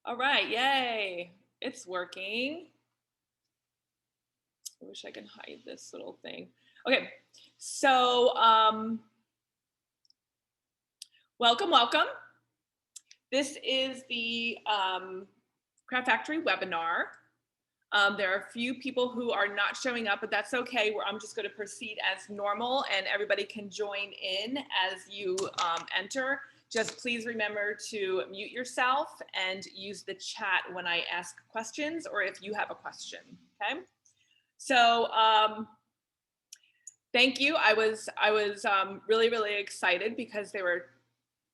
All right, yay. It's working. I wish I could hide this little thing. Okay, so welcome. This is the Craft Factory webinar. There are a few people who are not showing up, but that's okay. I'm just going to proceed as normal, and everybody can join in as you enter. Just please remember to mute yourself and use the chat when I ask questions or if you have a question. Okay. So thank you. I was really excited because there were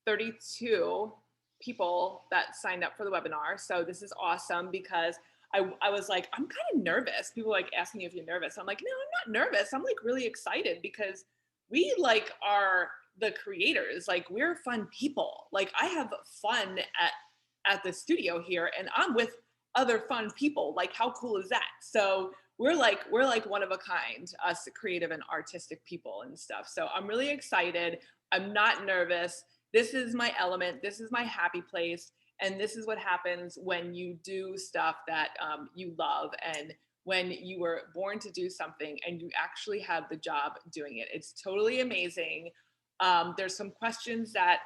32 people that signed up for the webinar. So this is awesome because I was like, I'm kind of nervous. People like asking me if you're nervous. I'm like, no, I'm not nervous. I'm like really excited because we like are the creators. Like we're fun people. Like I have fun at the studio here and I'm with other fun people. Like how cool is that? So we're like one of a kind, us creative and artistic people and stuff. So I'm really excited. I'm not nervous. This is my element. This is my happy place. And this is what happens when you do stuff that you love and when you were born to do something and you actually have the job doing it. It's totally amazing. There's some questions that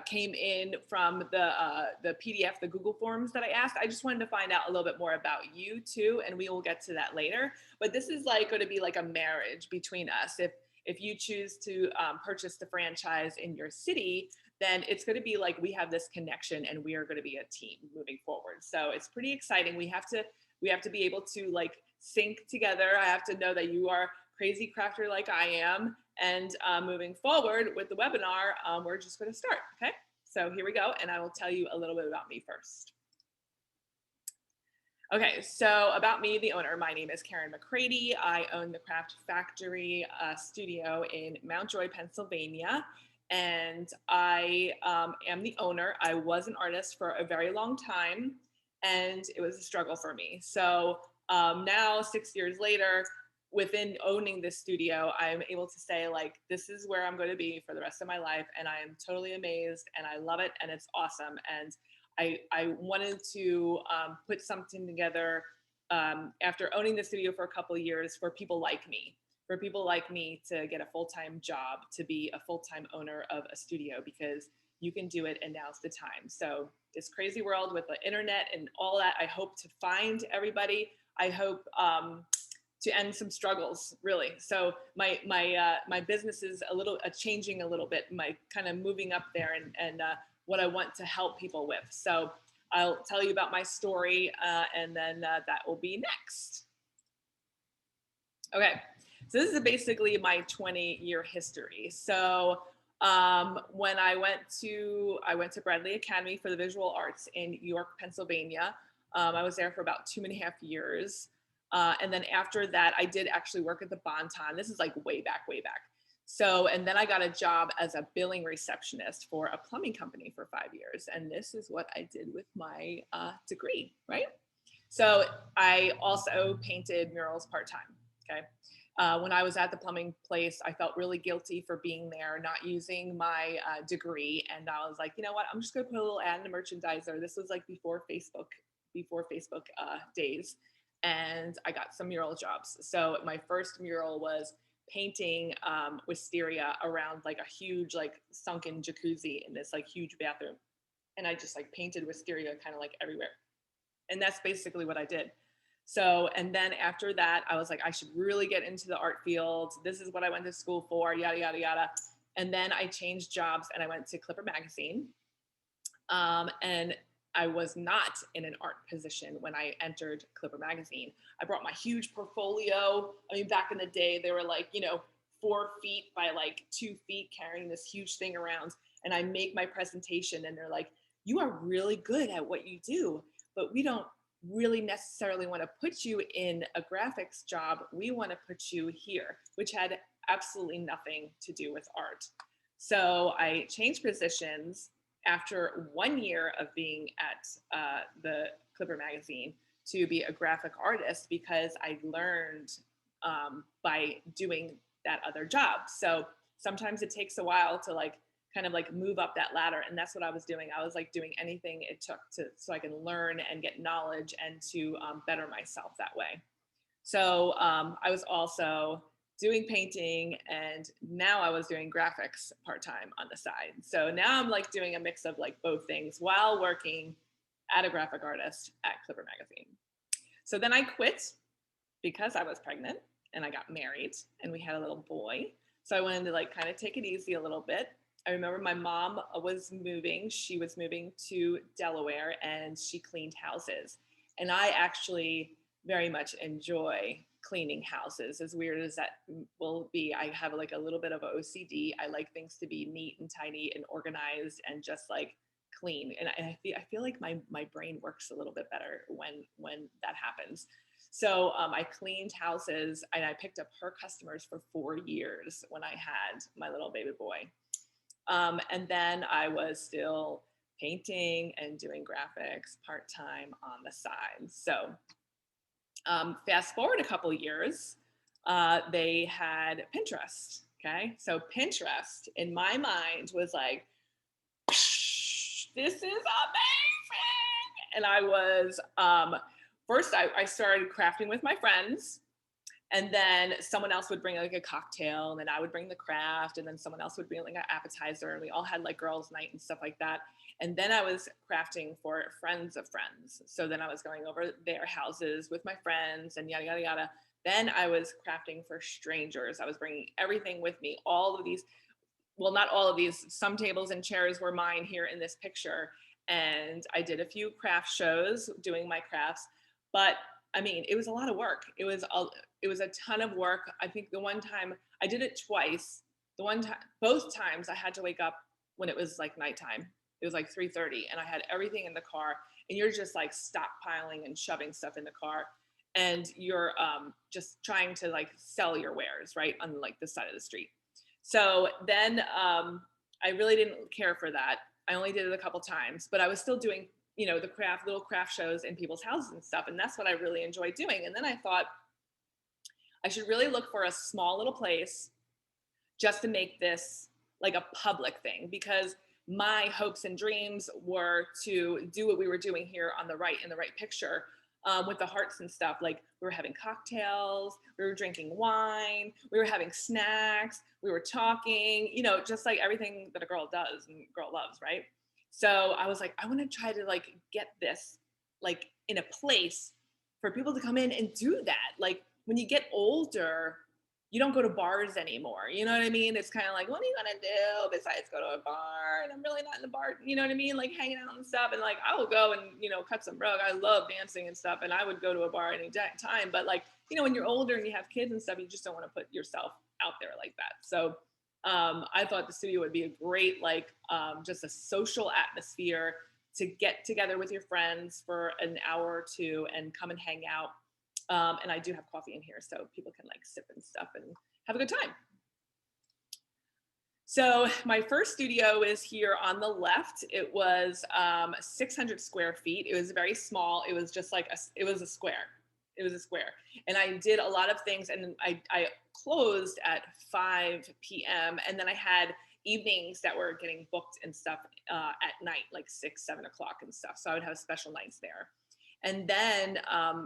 came in from the PDF, the Google Forms that I asked. I just wanted to find out a little bit more about you too, and we will get to that later. But this is like going to be like a marriage between us. If you choose to purchase the franchise in your city, then it's going to be like we have this connection and we are going to be a team moving forward. So it's pretty exciting. We have to be able to like sync together. I have to know that you are crazy crafter like I am. And moving forward with the webinar, we're just going to start. Okay. So here we go. And I will tell you a little bit about me first. Okay, so about me, the owner, my name is Karen McCready. I own the Craft Factory studio in Mount Joy, Pennsylvania. And I am the owner. I was an artist for a very long time, and it was a struggle for me. So now, 6 years later, within owning this studio, I'm able to say, like, this is where I'm going to be for the rest of my life. And I am totally amazed, and I love it, and it's awesome. And I wanted to put something together after owning the studio for a couple of years for people like me, to get a full-time job, to be a full-time owner of a studio because you can do it and now's the time. So this crazy world with the internet and all that, I hope to find everybody. I hope to end some struggles, really. So my business is a little changing a little bit, my kind of moving up there and what I want to help people with. So I'll tell you about my story and then that will be next. Okay, so this is basically my 20-year history. So when I went to Bradley Academy for the Visual Arts in York, Pennsylvania. I was there for about 2.5 years. And then after that, I did actually work at the Bon-Ton. This is like way back. So, and then I got a job as a billing receptionist for a plumbing company for 5 years. And this is what I did with my degree, right? So I also painted murals part-time, okay? When I was at the plumbing place, I felt really guilty for being there, not using my degree. And I was like, you know what? I'm just going to put a little ad in the merchandiser. This was like before Facebook days. And I got some mural jobs. So my first mural was painting wisteria around like a huge like sunken jacuzzi in this like huge bathroom. And I just like painted wisteria kind of like everywhere. And that's basically what I did. So, and then after that, I was like, I should really get into the art field. This is what I went to school for, yada, yada, yada. And then I changed jobs and I went to Clipper Magazine. And I was not in an art position when I entered Clipper Magazine. I brought my huge portfolio. I mean, back in the day, they were like, 4 feet by like 2 feet carrying this huge thing around. And I make my presentation and they're like, you are really good at what you do, but we don't really necessarily want to put you in a graphics job. We want to put you here, which had absolutely nothing to do with art. So I changed positions after 1 year of being at the Clipper Magazine to be a graphic artist because I learned by doing that other job. So sometimes it takes a while to like kind of like move up that ladder. And that's what I was doing. I was like doing anything it took to, so I can learn and get knowledge and to better myself that way. So I was also doing painting, and now I was doing graphics part-time on the side. So now I'm like doing a mix of like both things while working at a graphic artist at Clipper Magazine. So then I quit because I was pregnant and I got married and we had a little boy. So I wanted to like kind of take it easy a little bit. I remember my mom was moving. She was moving to Delaware and she cleaned houses. And I actually very much enjoy cleaning houses. As weird as that will be, I have like a little bit of OCD. I like things to be neat and tidy and organized and just like clean. And I feel like my brain works a little bit better when that happens. So I cleaned houses and I picked up her customers for 4 years when I had my little baby boy. And then I was still painting and doing graphics part-time on the side. So fast forward a couple years, they had Pinterest. Okay. So Pinterest in my mind was like, this is amazing. And I was, first I started crafting with my friends, and then someone else would bring like a cocktail, and then I would bring the craft, and then someone else would bring like an appetizer, and we all had like girls' night and stuff like that. And then I was crafting for friends of friends. So then I was going over their houses with my friends and yada, yada, yada. Then I was crafting for strangers. I was bringing everything with me. All of these, well, not all of these, some tables and chairs were mine here in this picture. And I did a few craft shows doing my crafts. But I mean, it was a lot of work. It was a ton of work. I think the one time I did it twice. The one time, both times I had to wake up when it was like nighttime. It was like 3:30 and I had everything in the car, and you're just like stockpiling and shoving stuff in the car, and you're just trying to like sell your wares right on like the side of the street. So then I really didn't care for that. I only did it a couple times, but I was still doing, you know, the little craft shows in people's houses and stuff. And that's what I really enjoyed doing. And then I thought I should really look for a small little place just to make this like a public thing, because my hopes and dreams were to do what we were doing here on the right in the right picture, with the hearts and stuff. Like we were having cocktails, we were drinking wine, we were having snacks, we were talking, you know, just like everything that a girl does and girl loves, right? So I was like, I want to try to like get this like in a place for people to come in and do that. Like when you get older, you don't go to bars anymore. You know what I mean? It's kind of like, what are you gonna do besides go to a bar? And I'm really not in the bar. You know what I mean? Like hanging out and stuff. And like I will go and, you know, cut some rug. I love dancing and stuff, and I would go to a bar any time. But like, you know, when you're older and you have kids and stuff, you just don't want to put yourself out there like that. So I thought the studio would be a great like just a social atmosphere to get together with your friends for an hour or two and come and hang out. And I do have coffee in here, so people can like sip and stuff and have a good time. So my first studio is here on the left. It was 600 square feet. It was very small. It was just like it was a square. It was a square. And I did a lot of things, and I closed at 5 p.m. And then I had evenings that were getting booked and stuff at night, like 6, 7 o'clock and stuff. So I would have special nights there. And then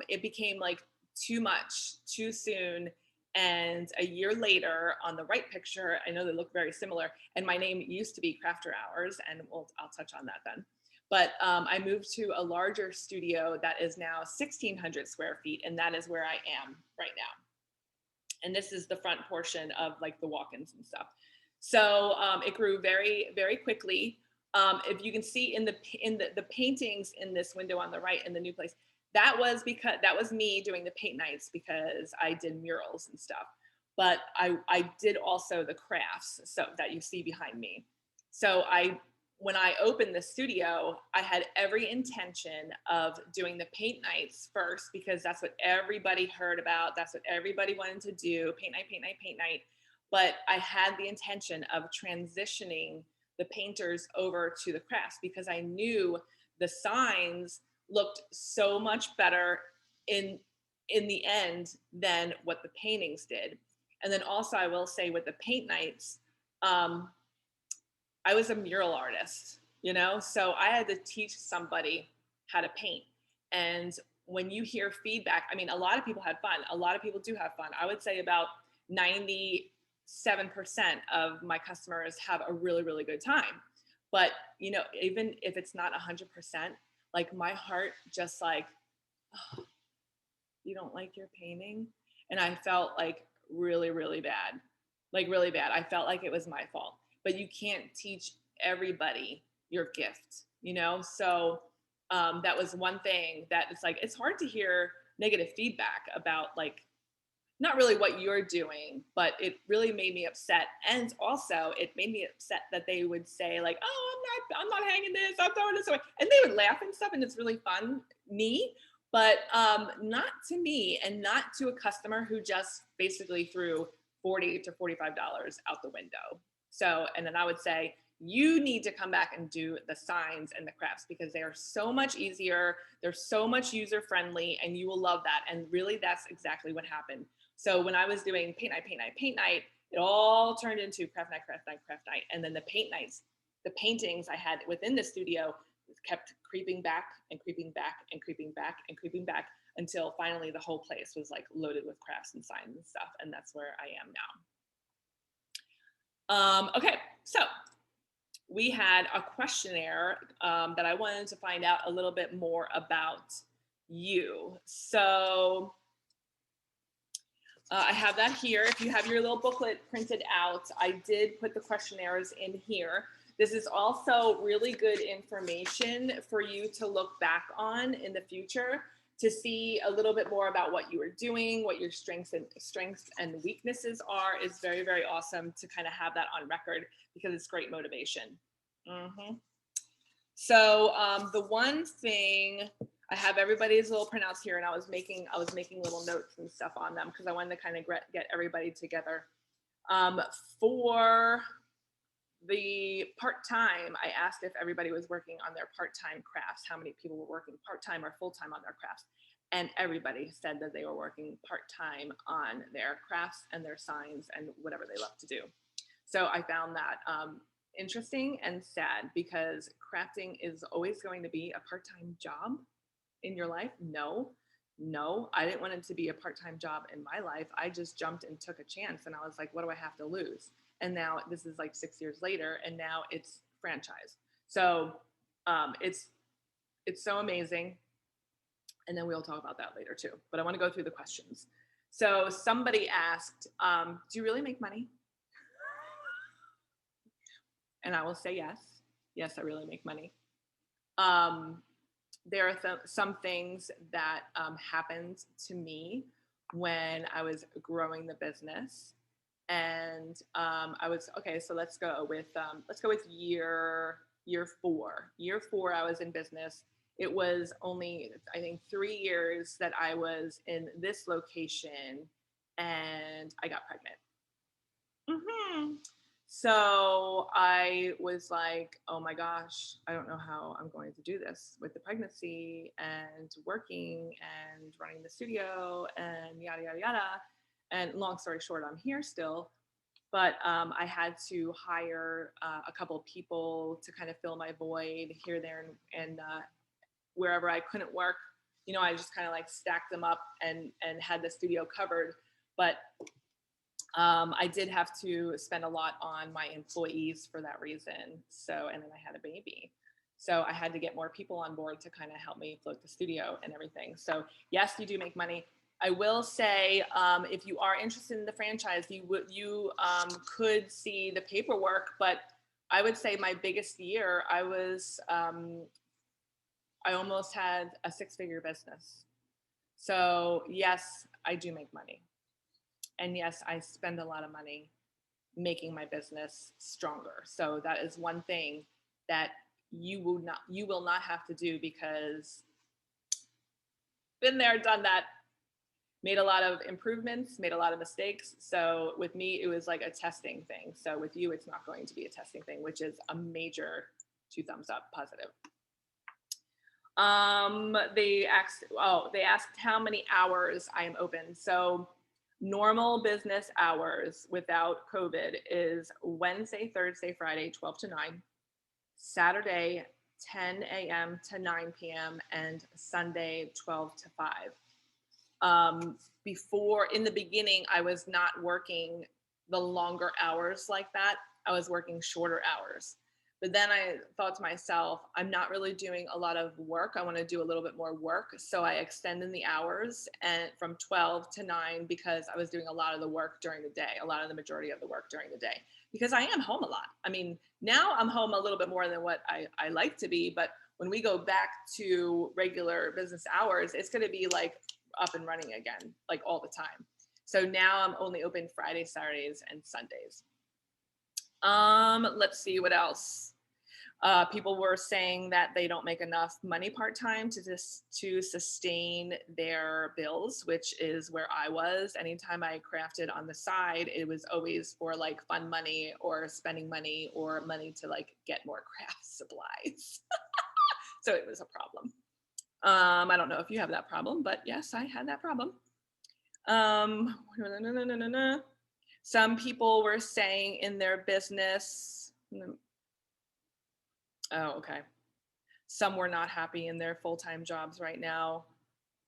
it became like too much, too soon. And a year later, on the right picture, I know they look very similar. And my name used to be Crafter Hours, and I'll touch on that then. But I moved to a larger studio that is now 1,600 square feet, and that is where I am right now. And this is the front portion of like the walk-ins and stuff. So it grew very, very quickly. If you can see in the paintings in this window on the right in the new place, that was me doing the paint nights because I did murals and stuff. But I did also the crafts, so that you see behind me. So when I opened the studio, I had every intention of doing the paint nights first, because that's what everybody heard about. That's what everybody wanted to do, paint night, paint night, paint night. But I had the intention of transitioning the painters over to the crafts, because I knew the signs looked so much better in the end than what the paintings did. And then also I will say with the paint nights, I was a mural artist, you know, so I had to teach somebody how to paint. And when you hear feedback, I mean, a lot of people had fun. A lot of people do have fun. I would say about 97% of my customers have a really, really good time. But, you know, even if it's not 100%, like my heart just like, oh, you don't like your painting? And I felt like really, really bad. Like really bad. I felt like it was my fault. But you can't teach everybody your gift, you know? So that was one thing that it's like, it's hard to hear negative feedback about like not really what you're doing, but it really made me upset. And also it made me upset that they would say like, oh, I'm not hanging this, I'm throwing this away. And they would laugh and stuff. And it's really fun, me, but not to me and not to a customer who just basically threw 40 to $45 out the window. So, and then I would say, you need to come back and do the signs and the crafts because they are so much easier. They're so much user friendly and you will love that. And really, that's exactly what happened. So when I was doing paint night, paint night, paint night, it all turned into craft night, craft night, craft night. And then the paint nights, the paintings I had within the studio kept creeping back and creeping back and creeping back and creeping back until finally the whole place was like loaded with crafts and signs and stuff. And that's where I am now. Okay, so we had a questionnaire that I wanted to find out a little bit more about you. So I have that here. If you have your little booklet printed out, I did put the questionnaires in here. This is also really good information for you to look back on in the future to see a little bit more about what you are doing, what your strengths and weaknesses are. Is very, very awesome to kind of have that on record because it's great motivation. Mm-hmm. So the one thing I have everybody's little printouts here, and I was making little notes and stuff on them because I wanted to kind of get everybody together. For the part-time, I asked if everybody was working on their part-time crafts, how many people were working part-time or full-time on their crafts. And everybody said that they were working part-time on their crafts and their signs and whatever they love to do. So I found that interesting and sad because crafting is always going to be a part-time job in your life. No, I didn't want it to be a part-time job in my life. I just jumped and took a chance and I was like, what do I have to lose? And now this is like 6 years later and now it's franchise. So it's so amazing. And then we'll talk about that later too. But I want to go through the questions. So somebody asked, do you really make money? And I will say yes. Yes, I really make money. There are some things that happened to me when I was growing the business, and I was okay. So let's go with year 4. Year 4, I was in business. It was only I think 3 years that I was in this location, and I got pregnant. Mm-hmm. So I was like, oh my gosh, I don't know how I'm going to do this with the pregnancy and working and running the studio and yada, yada, yada. And long story short, I'm here still. But I had to hire a couple of people to kind of fill my void here, there, and wherever I couldn't work. You know, I just kind of like stacked them up and had the studio covered. But I did have to spend a lot on my employees for that reason. So, and then I had a baby. So I had to get more people on board to kind of help me float the studio and everything. So yes, you do make money. I will say, if you are interested in the franchise, you could see the paperwork. But I would say my biggest year, I almost had a 6-figure business. So yes, I do make money. And yes, I spend a lot of money making my business stronger. So that is one thing that you will not have to do because been there, done that, made a lot of improvements, made a lot of mistakes. So with me, it was like a testing thing. So with you, it's not going to be a testing thing, which is a major 2 thumbs up positive. They asked how many hours I am open. So Normal business hours without COVID is Wednesday, Thursday, Friday, 12 to 9, Saturday, 10 a.m. to 9 p.m., and Sunday, 12 to 5. Before, in the beginning, I was not working the longer hours like that. I was working shorter hours. But then I thought to myself, I'm not really doing a lot of work. I want to do a little bit more work. So I extended the hours and from 12 to 9 because I was doing a lot of the work during the day, a lot of the majority of the work during the day, because I am home a lot. I mean, now I'm home a little bit more than what I like to be. But when we go back to regular business hours, it's going to be like up and running again, like all the time. So now I'm only open Fridays, Saturdays, and Sundays. Let's see what else. People were saying that they don't make enough money part-time to sustain their bills, which is where I was. Anytime I crafted on the side, it was always for like fun money or spending money or money to like get more craft supplies. So it was a problem. I don't know if you have that problem, but yes, I had that problem. Some people were saying in their business, oh, okay. Some were not happy in their full-time jobs right now.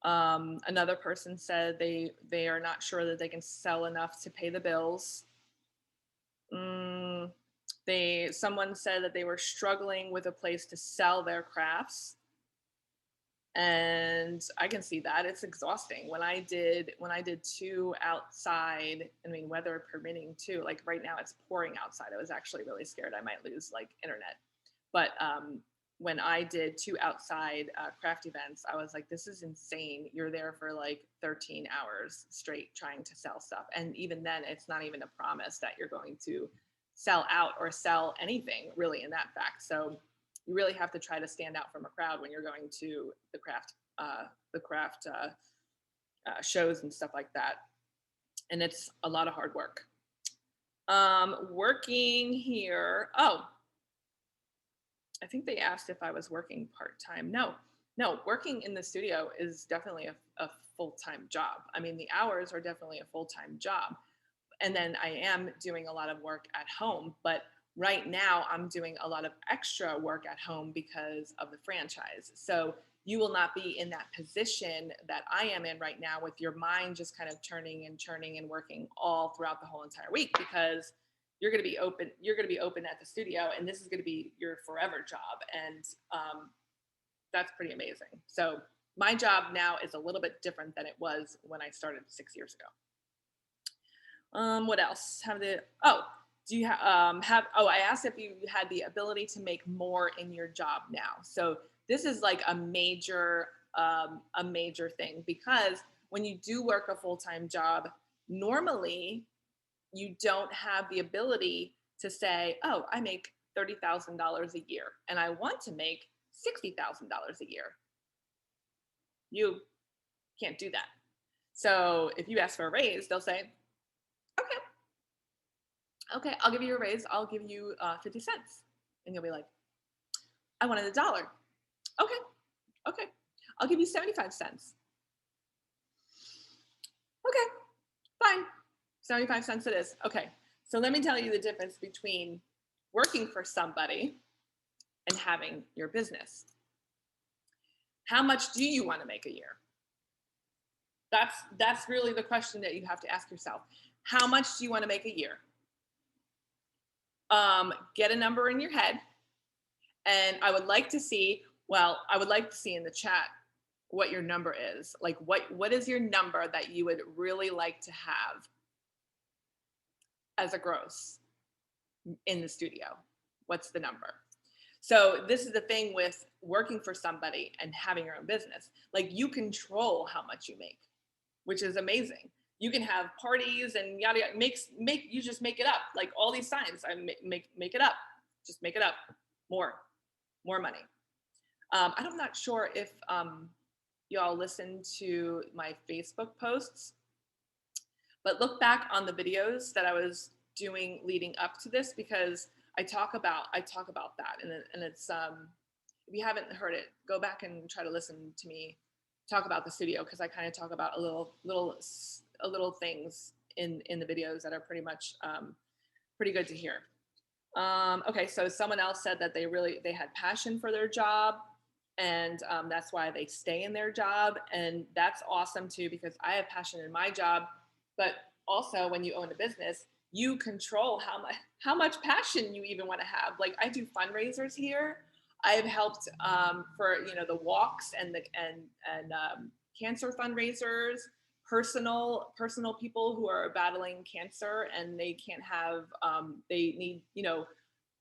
Another person said they are not sure that they can sell enough to pay the bills. Someone said that they were struggling with a place to sell their crafts. And I can see that it's exhausting. When I did 2 outside, I mean, weather permitting too, like right now it's pouring outside. I was actually really scared I might lose like internet. But when I did 2 outside craft events, I was like, this is insane. You're there for like 13 hours straight trying to sell stuff. And even then, it's not even a promise that you're going to sell out or sell anything really in that fact. So you really have to try to stand out from a crowd when you're going to the craft shows and stuff like that. And it's a lot of hard work. Working here. Oh, I think they asked if I was working part-time. No, working in the studio is definitely a full-time job. I mean, the hours are definitely a full-time job. And then I am doing a lot of work at home, but right now I'm doing a lot of extra work at home because of the franchise. So you will not be in that position that I am in right now with your mind just kind of turning and churning and working all throughout the whole entire week, because you're going to be open at the studio, and this is going to be your forever job. And that's pretty amazing. So my job now is a little bit different than it was when I started 6 years ago. What else? Do you I asked if you had the ability to make more in your job now. So this is like a major thing, because when you do work a full-time job, normally you don't have the ability to say, oh, I make $30,000 a year and I want to make $60,000 a year. You can't do that. So if you ask for a raise, they'll say, okay, I'll give you a raise. I'll give you 50 cents. And you'll be like, I wanted $1. Okay, I'll give you 75 cents. Okay, fine. 75 cents it is. Okay, so let me tell you the difference between working for somebody and having your business. How much do you want to make a year? That's really the question that you have to ask yourself. How much do you want to make a year? Get a number in your head. And I would like to see in the chat what your number is. Like what is your number that you would really like to have as a gross in the studio? What's the number? So this is the thing with working for somebody and having your own business. Like you control how much you make, which is amazing. You can have parties and yada yada. You just make it up. Like all these signs, I make it up. Just make it up. More money. I'm not sure if y'all listen to my Facebook posts, but look back on the videos that I was doing leading up to this, because I talk about that, and it's if you haven't heard it, go back and try to listen to me talk about the studio, because I kind of talk about a little things in the videos that are pretty much pretty good to hear. Okay, so someone else said that they had passion for their job, and that's why they stay in their job, and that's awesome too, because I have passion in my job, but also when you own a business, you control how much passion you even want to have. Like, I do fundraisers here. I've helped for the walks and cancer fundraisers, personal people who are battling cancer and they can't have they need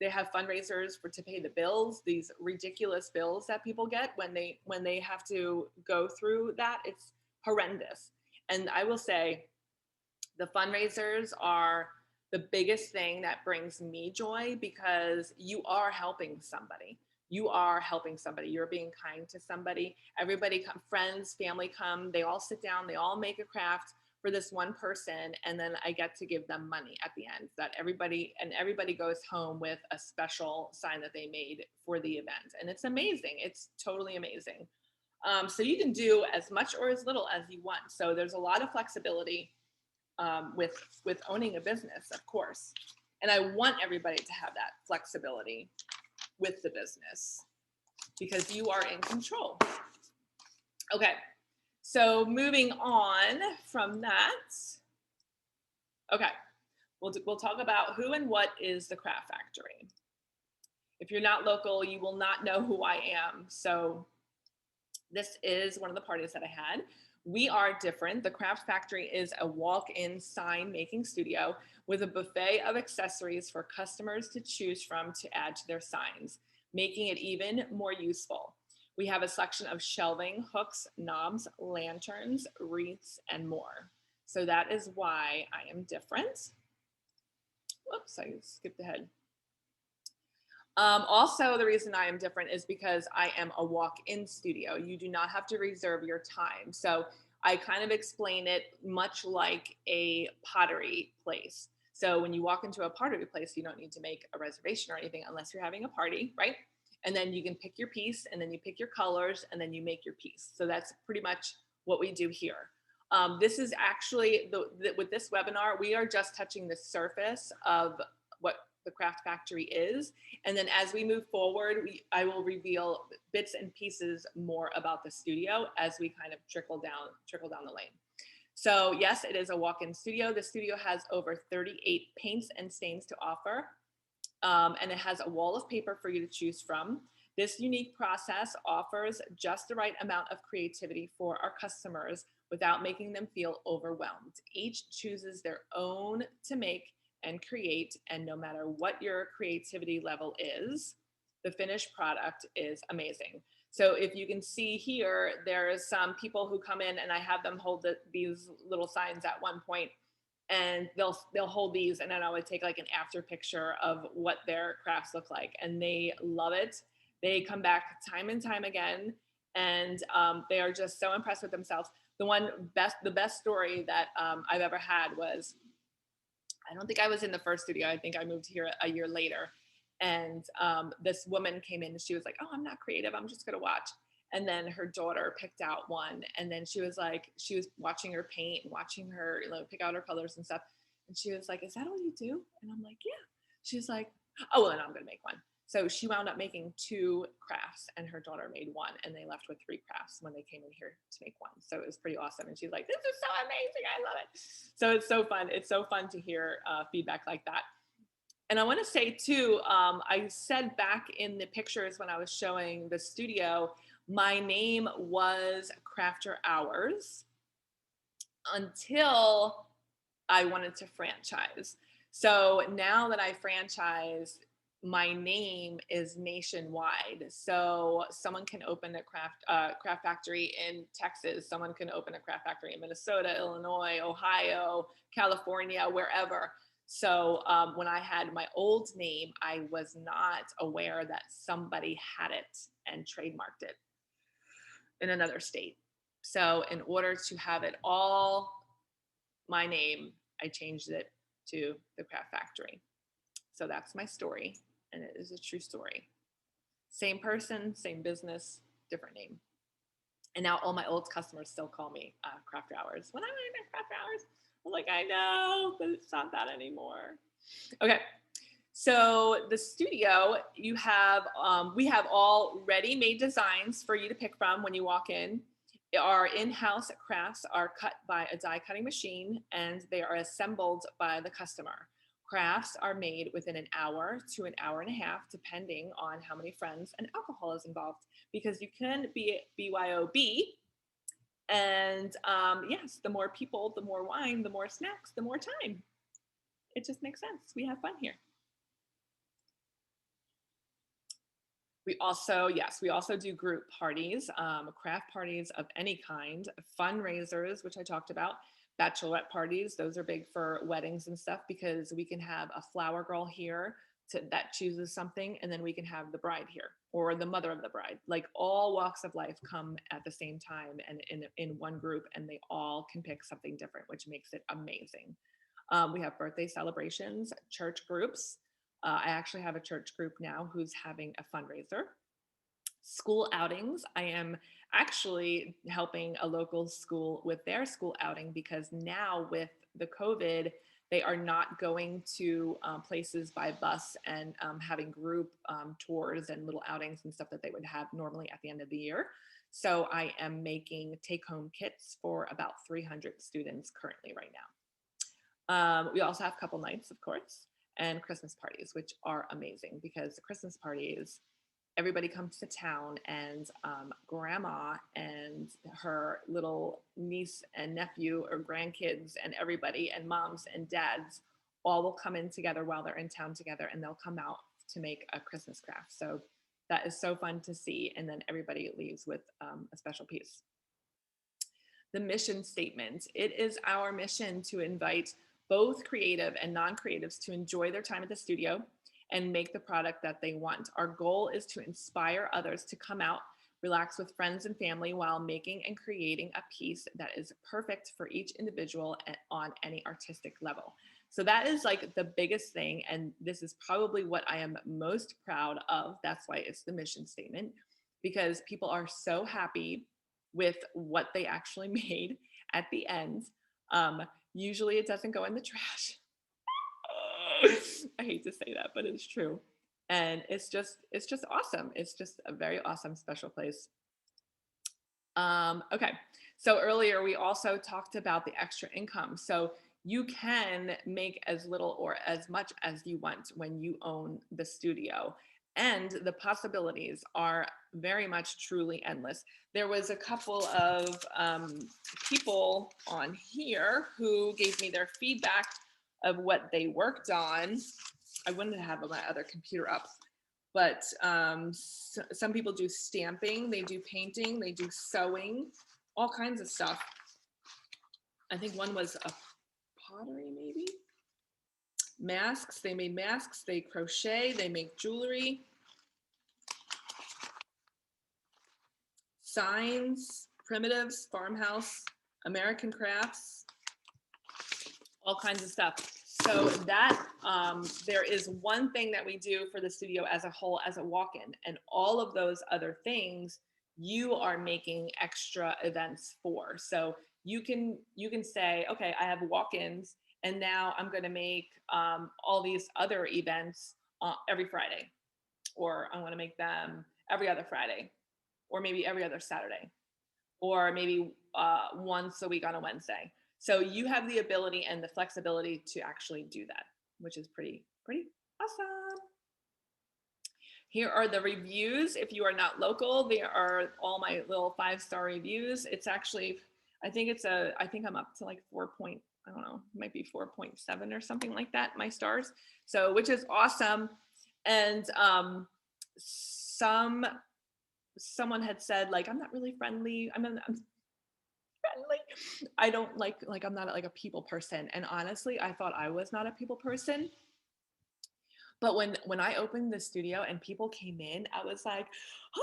they have fundraisers to pay the bills, these ridiculous bills that people get when they have to go through that. It's horrendous. And I will say the fundraisers are the biggest thing that brings me joy, because you are helping somebody. You're being kind to somebody. Everybody come, friends, family come, they all sit down, they all make a craft for this one person, and then I get to give them money at the end. That everybody goes home with a special sign that they made for the event, and it's amazing. It's totally amazing. So you can do as much or as little as you want. So there's a lot of flexibility with owning a business, of course. And I want everybody to have that flexibility with the business, because you are in control. Okay, so moving on from that. Okay, we'll talk about who and what is the Craft Factory. If you're not local, you will not know who I am. So this is one of the parties that I had. We are different. The Craft Factory is a walk-in sign making studio with a buffet of accessories for customers to choose from to add to their signs, making it even more useful. We have a selection of shelving, hooks, knobs, lanterns, wreaths, and more. So that is why I am different. Whoops, I skipped ahead. Also, the reason I am different is because I am a walk-in studio. You do not have to reserve your time. So I kind of explain it much like a pottery place. So when you walk into a pottery place, you don't need to make a reservation or anything unless you're having a party, right? And then you can pick your piece, and then you pick your colors, and then you make your piece. So that's pretty much what we do here. This is actually, with this webinar, we are just touching the surface of what the Craft Factory is. And then as we move forward, I will reveal bits and pieces more about the studio as we kind of trickle down the lane. So yes, it is a walk-in studio. The studio has over 38 paints and stains to offer. And it has a wall of paper for you to choose from. This unique process offers just the right amount of creativity for our customers without making them feel overwhelmed. Each chooses their own to make and create, and no matter what your creativity level is, the finished product is amazing. So if you can see here, there's some people who come in and I have them hold these little signs at one point, and they'll hold these, and then I would take like an after picture of what their crafts look like, and they love it. They come back time and time again, and they are just so impressed with themselves. The best story that I've ever had was, I don't think I was in the first studio. I think I moved here a year later. And this woman came in and she was like, oh, I'm not creative. I'm just going to watch. And then her daughter picked out one. And then she was watching her paint and watching her pick out her colors and stuff. And she was like, is that all you do? And I'm like, yeah. She's like, oh, well, then I'm going to make one. So she wound up making 2 crafts, and her daughter made 1, and they left with 3 crafts when they came in here to make 1. So it was pretty awesome. And she's like, this is so amazing. I love it. So it's so fun. It's so fun to hear feedback like that. And I want to say too, I said back in the pictures when I was showing the studio, my name was Crafter Hours until I wanted to franchise. So now that I franchise, my name is nationwide. So someone can open a craft factory in Texas. Someone can open a craft factory in Minnesota, Illinois, Ohio, California, wherever. So when I had my old name, I was not aware that somebody had it and trademarked it in another state. So in order to have it all my name, I changed it to the Craft Factory. So that's my story, and it is a true story. Same person, same business, different name. And now all my old customers still call me Craft Hours. When I went to Craft Hours, I'm like, I know, but it's not that anymore. Okay. So the studio, we have all ready-made designs for you to pick from when you walk in. Our in-house crafts are cut by a die cutting machine and they are assembled by the customer. Crafts are made within an hour to an hour and a half, depending on how many friends and alcohol is involved. Because you can be BYOB, and yes, the more people, the more wine, the more snacks, the more time. It just makes sense. We have fun here. We also do group parties, craft parties of any kind, fundraisers, which I talked about, bachelorette parties. Those are big for weddings and stuff because we can have a flower girl here that chooses something, and then we can have the bride here or the mother of the bride. Like all walks of life come at the same time and in one group, and they all can pick something different, which makes it amazing. We have birthday celebrations, church groups. I actually have a church group now who's having a fundraiser. School outings. I am actually helping a local school with their school outing because now with the COVID, they are not going to places by bus and having group tours and little outings and stuff that they would have normally at the end of the year. So I am making take-home kits for about 300 students currently right now. We also have couple nights, of course, and Christmas parties, which are amazing because the Christmas parties, everybody comes to town and grandma and her little niece and nephew or grandkids and everybody and moms and dads all will come in together while they're in town together, and they'll come out to make a Christmas craft. So that is so fun to see. And then everybody leaves with a special piece. The mission statement. It is our mission to invite both creative and non-creatives to enjoy their time at the studio and make the product that they want. Our goal is to inspire others to come out, relax with friends and family while making and creating a piece that is perfect for each individual on any artistic level. So that is like the biggest thing. And this is probably what I am most proud of. That's why it's the mission statement, because people are so happy with what they actually made at the end. Usually it doesn't go in the trash. I hate to say that, but it's true. And it's just awesome. It's just a very awesome special place. Okay. So earlier we also talked about the extra income. So you can make as little or as much as you want when you own the studio. And the possibilities are very much truly endless. There was a couple of people on here who gave me their feedback of what they worked on. I wouldn't have my other computer up, but some people do stamping, they do painting, they do sewing, all kinds of stuff. I think one was a pottery, maybe. Masks, they made masks, they crochet, they make jewelry. Signs, primitives, farmhouse, American crafts, all kinds of stuff. So that there is one thing that we do for the studio as a whole, as a walk-in, and all of those other things you are making extra events for. So you can say, okay, I have walk-ins, and now I'm going to make all these other events every Friday, or I'm going to make them every other Friday, or maybe every other Saturday, or maybe once a week on a Wednesday. So you have the ability and the flexibility to actually do that, which is pretty awesome. Here are the reviews. If you are not local, there are all my little 5-star reviews. It's actually, I think I'm up to like 4 point, I don't know, it might be 4.7 or something like that, my stars. So, which is awesome. And someone had said, like, I'm not really friendly. I'm friendly. I don't like I'm not like a people person. And honestly, I thought I was not a people person. But when I opened the studio and people came in, I was like, hi.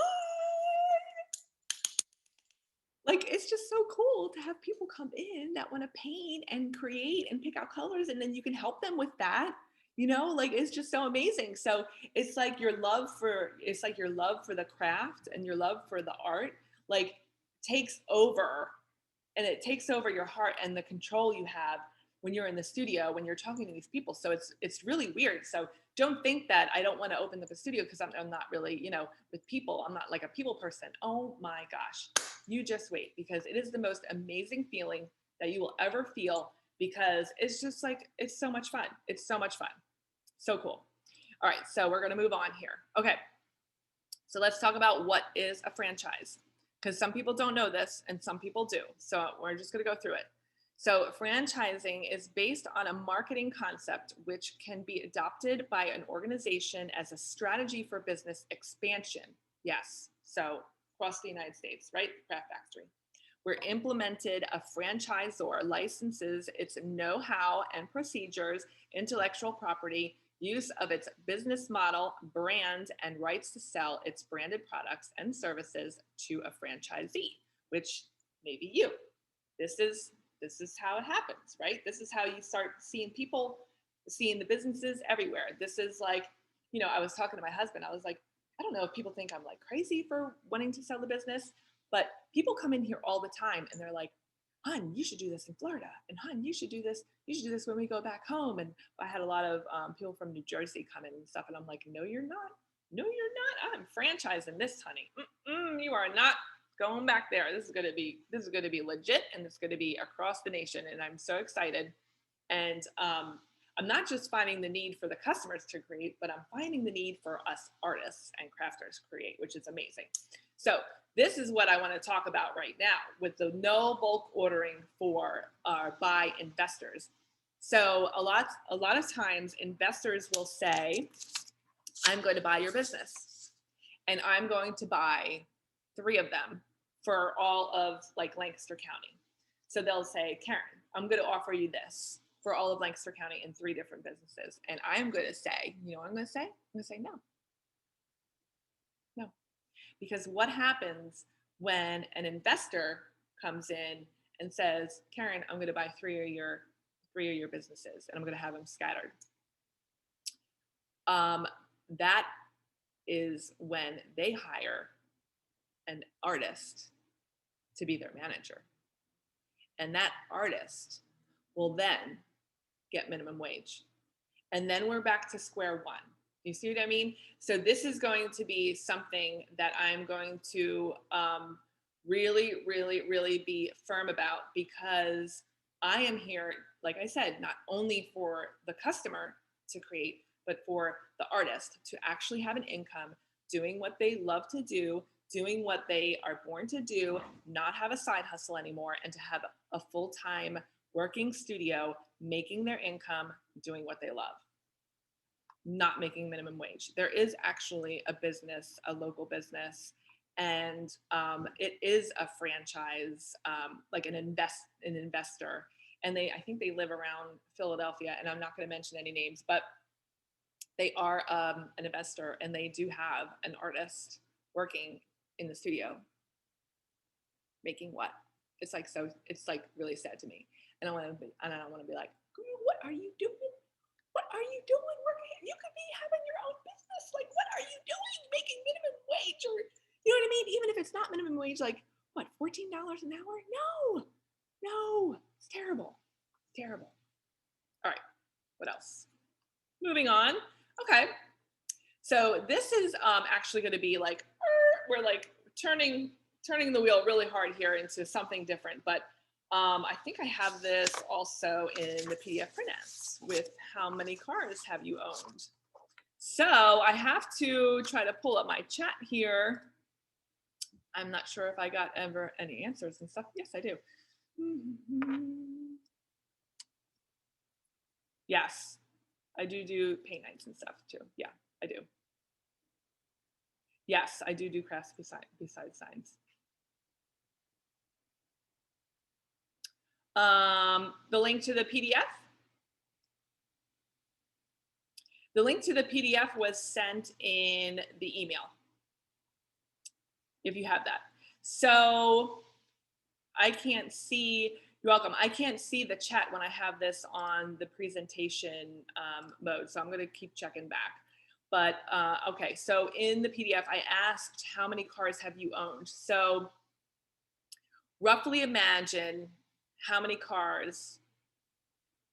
Like, it's just so cool to have people come in that want to paint and create and pick out colors, and then you can help them with that. Like, it's just so amazing. So it's like your love for the craft and your love for the art. Like, takes over, and it takes over your heart and the control you have when you're in the studio, when you're talking to these people. So it's really weird. So don't think that I don't want to open up a studio because I'm not really, with people. I'm not like a people person. Oh my gosh. You just wait, because it is the most amazing feeling that you will ever feel, because it's just like, it's so much fun. It's so much fun. So cool. All right. So we're going to move on here. Okay. So let's talk about what is a franchise, because some people don't know this and some people do. So we're just going to go through it. So franchising is based on a marketing concept which can be adopted by an organization as a strategy for business expansion. Yes. So across the United States, right? Craft Factory. Where implemented, a franchisor licenses its know-how and procedures, intellectual property, use of its business model, brand, and rights to sell its branded products and services to a franchisee, which may be you. This is how it happens, right? This is how you start seeing the businesses everywhere. This is like, I was talking to my husband. I was like, I don't know if people think I'm like crazy for wanting to sell the business, but people come in here all the time and they're like, "Hun, you should do this in Florida, and hun, you should do this. You should do this when we go back home." And I had a lot of people from New Jersey come in and stuff, and I'm like, "No, you're not. No, you're not. I'm franchising this, honey. You are not going back there. This is going to be legit, and it's going to be across the nation." And I'm so excited. And I'm not just finding the need for the customers to create, but I'm finding the need for us artists and crafters to create, which is amazing. So this is what I want to talk about right now with the no bulk ordering for by investors. So a lot of times investors will say, "I'm going to buy your business, and I'm going to buy 3 of them for all of like Lancaster County." So they'll say, "Karen, I'm going to offer you this for all of Lancaster County in 3 different businesses." And I'm going to say, what I'm going to say? I'm going to say no. No. Because what happens when an investor comes in and says, "Karen, I'm going to buy 3 of your businesses, and I'm going to have them scattered." That is when they hire an artist to be their manager. And that artist will then get minimum wage. And then we're back to square one. You see what I mean? So this is going to be something that I'm going to really, really, really be firm about, because I am here, like I said, not only for the customer to create, but for the artist to actually have an income, doing what they love to do, doing what they are born to do, not have a side hustle anymore, and to have a full-time working studio, making their income, doing what they love, not making minimum wage. There is actually a business, a local business, and it is a franchise, like an investor. And I think they live around Philadelphia, and I'm not going to mention any names, but they are an investor, and they do have an artist working in the studio, making what? It's like really sad to me, and I want to be like, "What are you doing? What are you doing? You could be having your own business. Like, what are you doing? Making minimum wage, or you know what I mean? Even if it's not minimum wage, like what, $14 an hour? No, it's terrible. It's terrible. All right, what else? Moving on. Okay, so this is actually going to be like, we're like turning the wheel really hard here into something different, but I think I have this also in the PDF prinouts with how many cars have you owned. So I have to try to pull up my chat here. I'm not sure if I got ever any answers and stuff. Yes, I do. Yes, I do paint nights and stuff too. Yeah, I do. Yes, I do crafts besides signs. The link to the PDF. The link to the PDF was sent in the email, if you have that. So I can't see, you're welcome. I can't see the chat when I have this on the presentation mode. So I'm going to keep checking back. But okay, so in the PDF, I asked how many cars have you owned? So roughly imagine how many cars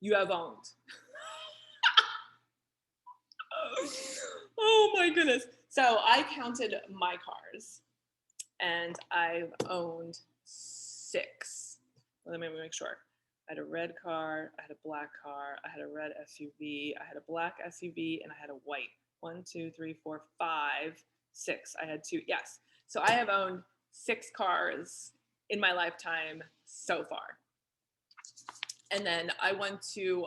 you have owned. Oh my goodness. So I counted my cars and I've owned 6. Let me make sure. I had a red car, I had a black car, I had a red SUV, I had a black SUV, and I had a white. 1, 2, 3, 4, 5, 6. I had 2. Yes. So I have owned 6 cars in my lifetime so far. And then I went to,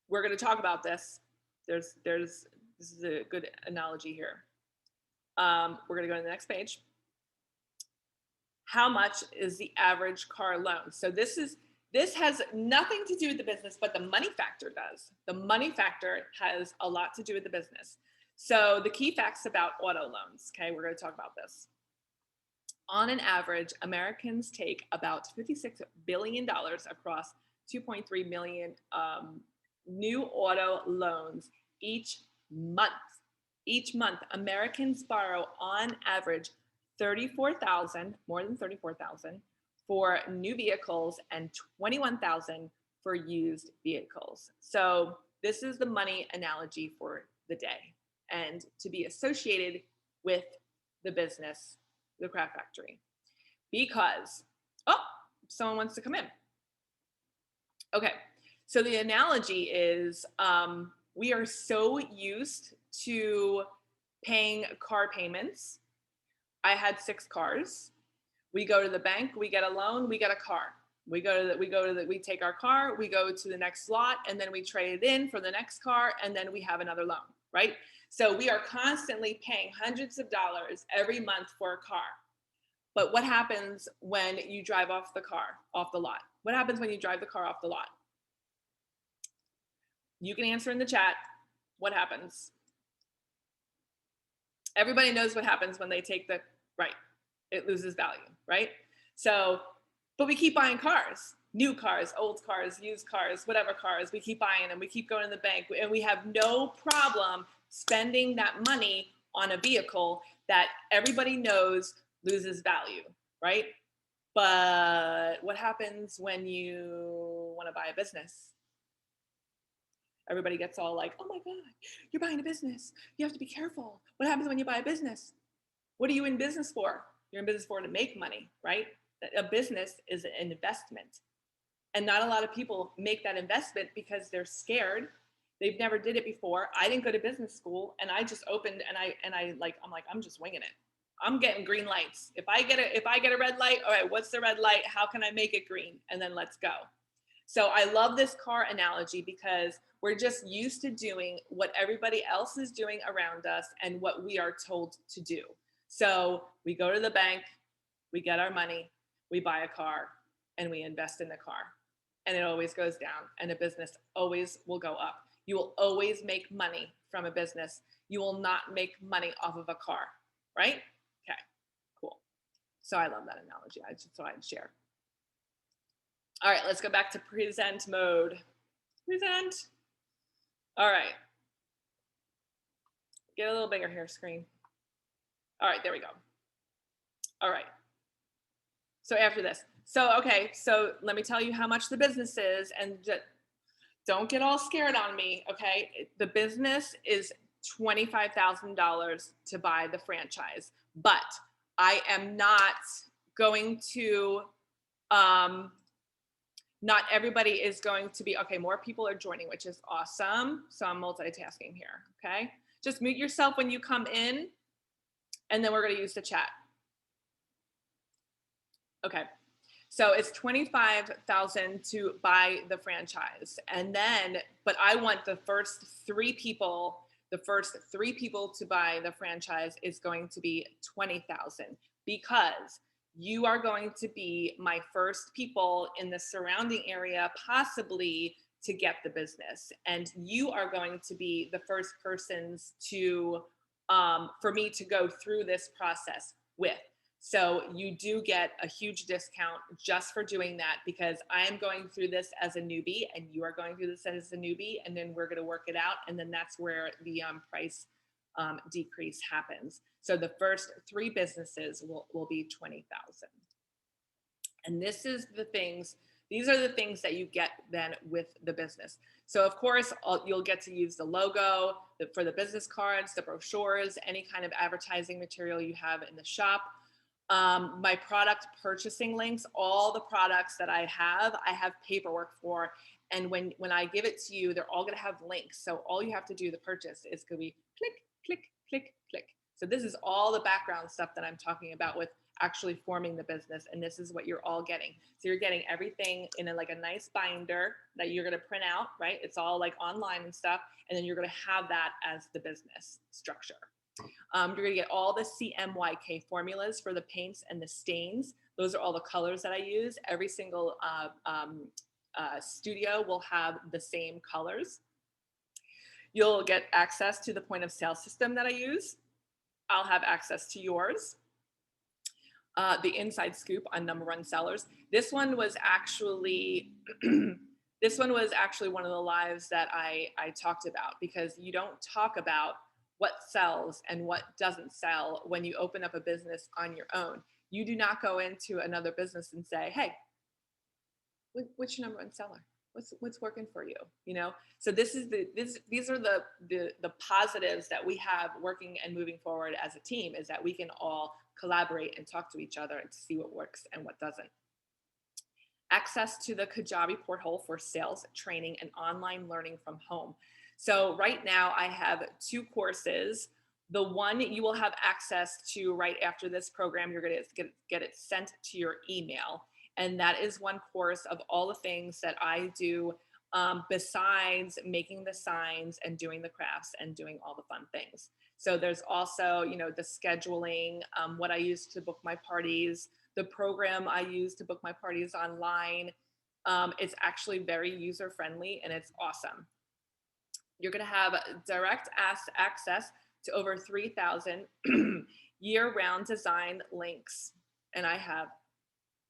we're going to talk about this. This is a good analogy here. We're going to go to the next page. How much is the average car loan? So this has nothing to do with the business, but the money factor does. The money factor has a lot to do with the business. So the key facts about auto loans, okay, we're going to talk about this. On an average, Americans take about $56 billion across 2.3 million new auto loans each month. Each month, Americans borrow on average 34,000, more than 34,000 for new vehicles and 21,000 for used vehicles. So this is the money analogy for the day and to be associated with the business, the Craft Factory, because, oh, someone wants to come in. Okay, so the analogy is we are so used to paying car payments. I had 6 cars. We go to the bank, we get a loan, we get a car. We take our car, we go to the next lot, and then we trade it in for the next car, and then we have another loan, right? So we are constantly paying hundreds of dollars every month for a car. But what happens when you drive off the lot? What happens when you drive the car off the lot? You can answer in the chat. What happens? Everybody knows what happens when they take the right. It loses value, right? So, but we keep buying cars, new cars, old cars, used cars, whatever cars. We keep buying them. We keep going to the bank, and we have no problem spending that money on a vehicle that everybody knows loses value, right? But what happens when you want to buy a business? Everybody gets all like, oh my God, you're buying a business. You have to be careful. What happens when you buy a business? What are you in business for? You're in business for to make money, right? A business is an investment. And not a lot of people make that investment because they're scared. They've never did it before. I didn't go to business school, and I just opened and I'm just winging it. I'm getting green lights. If I get a red light, all right, what's the red light? How can I make it green? And then let's go. So I love this car analogy because we're just used to doing what everybody else is doing around us and what we are told to do. So we go to the bank, we get our money, we buy a car, and we invest in the car. And it always goes down, and a business always will go up. You will always make money from a business. You will not make money off of a car, right? Okay, cool. So I love that analogy. I just thought I'd share. All right, let's go back to present mode. Present. All right. Get a little bigger here, screen. All right, there we go. All right. So after this. So, okay, so let me tell you how much the business is, and don't get all scared on me, okay? The business is $25,000 to buy the franchise, but I am not going to, not everybody is going to be, okay, more people are joining, which is awesome. So I'm multitasking here, okay? Just mute yourself when you come in, and then we're gonna use the chat. Okay, so it's $25,000 to buy the franchise. And then, but I want the first 3 people to buy the franchise is going to be $20,000, because you are going to be my first people in the surrounding area, possibly to get the business. And you are going to be the first persons to, for me to go through this process with. So you do get a huge discount just for doing that, because I am going through this as a newbie and you are going through this as a newbie, and then we're going to work it out. And then that's where the price decrease happens. So the first 3 businesses will be 20,000. And these are the things that you get then with the business. So of course, you'll get to use the logo for the business cards, the brochures, any kind of advertising material you have in the shop. My product purchasing links, all the products that I have paperwork for. And when I give it to you, they're all going to have links. So all you have to do to purchase is going to be click, click, click, click. So this is all the background stuff that I'm talking about with actually forming the business. And this is what you're all getting. So you're getting everything in like a nice binder that you're going to print out, right? It's all like online and stuff. And then you're going to have that as the business structure. You're going to get all the CMYK formulas for the paints and the stains. Those are all the colors that I use. Every single studio will have the same colors. You'll get access to the point of sale system that I use. I'll have access to yours. The inside scoop on number 1 sellers. This one was actually one of the lives that I talked about, because you don't talk about what sells and what doesn't sell when you open up a business on your own. You do not go into another business and say, hey, what's your number 1 seller? What's working for you? You know, so these are the positives that we have working and moving forward as a team, is that we can all collaborate and talk to each other and see what works and what doesn't. Access to the Kajabi portal for sales, training, and online learning from home. So right now I have 2 courses. The one you will have access to right after this program. You're going to get it sent to your email. And that is one course of all the things that I do besides making the signs and doing the crafts and doing all the fun things. So there's also, the scheduling, what I use to book my parties, the program I use to book my parties online. It's actually very user-friendly and it's awesome. You're going to have direct access to over 3,000 year-round design links. And I have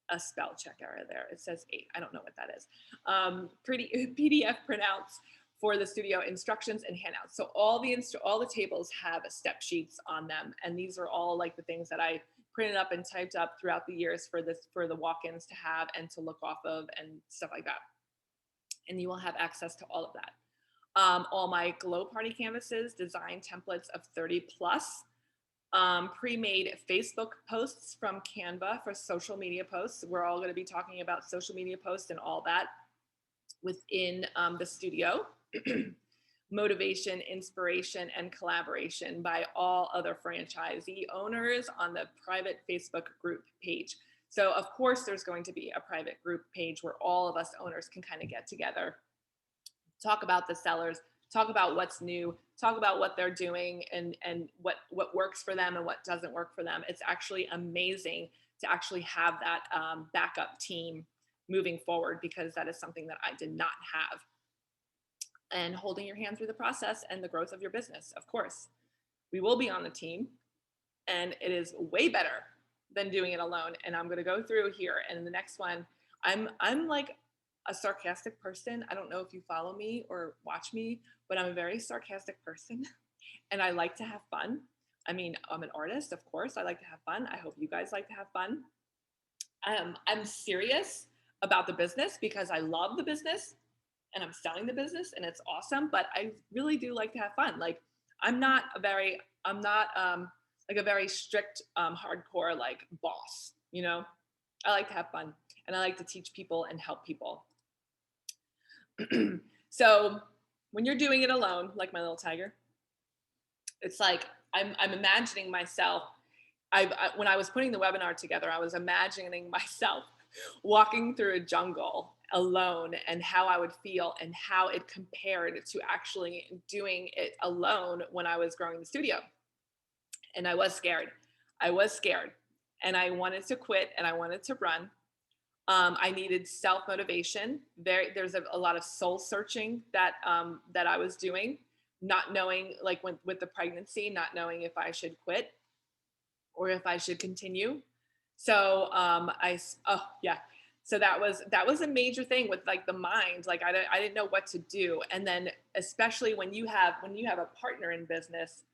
a spell check error there. It says 8. I don't know what that is. Pretty PDF printouts for the studio, instructions and handouts. So all the tables have step sheets on them. And these are all like the things that I printed up and typed up throughout the years for the walk-ins to have and to look off of and stuff like that. And you will have access to all of that. All my Glow Party canvases, design templates of 30 plus, pre-made Facebook posts from Canva for social media posts. We're all going to be talking about social media posts and all that within the studio. Motivation, inspiration, and collaboration by all other franchisee owners on the private Facebook group page. So of course there's going to be a private group page where all of us owners can kind of get together, talk about the sellers, talk about what's new, talk about what they're doing and what works for them and what doesn't work for them. It's actually amazing to actually have that backup team moving forward, because that is something that I did not have. And holding your hand through the process and the growth of your business, of course. We will be on the team, and it is way better than doing it alone. And I'm going to go through here, and in the next one, I'm like a sarcastic person. I don't know if you follow me or watch me, but I'm a very sarcastic person and I like to have fun. I mean, I'm an artist, of course. I like to have fun. I hope you guys like to have fun. I'm serious about the business because I love the business and I'm selling the business and it's awesome, but I really do like to have fun. Like I'm not like a very strict, hardcore like boss, I like to have fun and I like to teach people and help people. So when you're doing it alone, like my little tiger, it's like I'm imagining myself. When I was putting the webinar together, I was imagining myself walking through a jungle alone and how I would feel and how it compared to actually doing it alone when I was growing the studio. And I was scared. And I wanted to quit and I wanted to run. I needed self-motivation. There's a lot of soul searching that I was doing, not knowing, like with the pregnancy, not knowing if I should quit or if I should continue. So so that was a major thing with like the mind. Like I didn't know what to do. And then especially when you have a partner in business,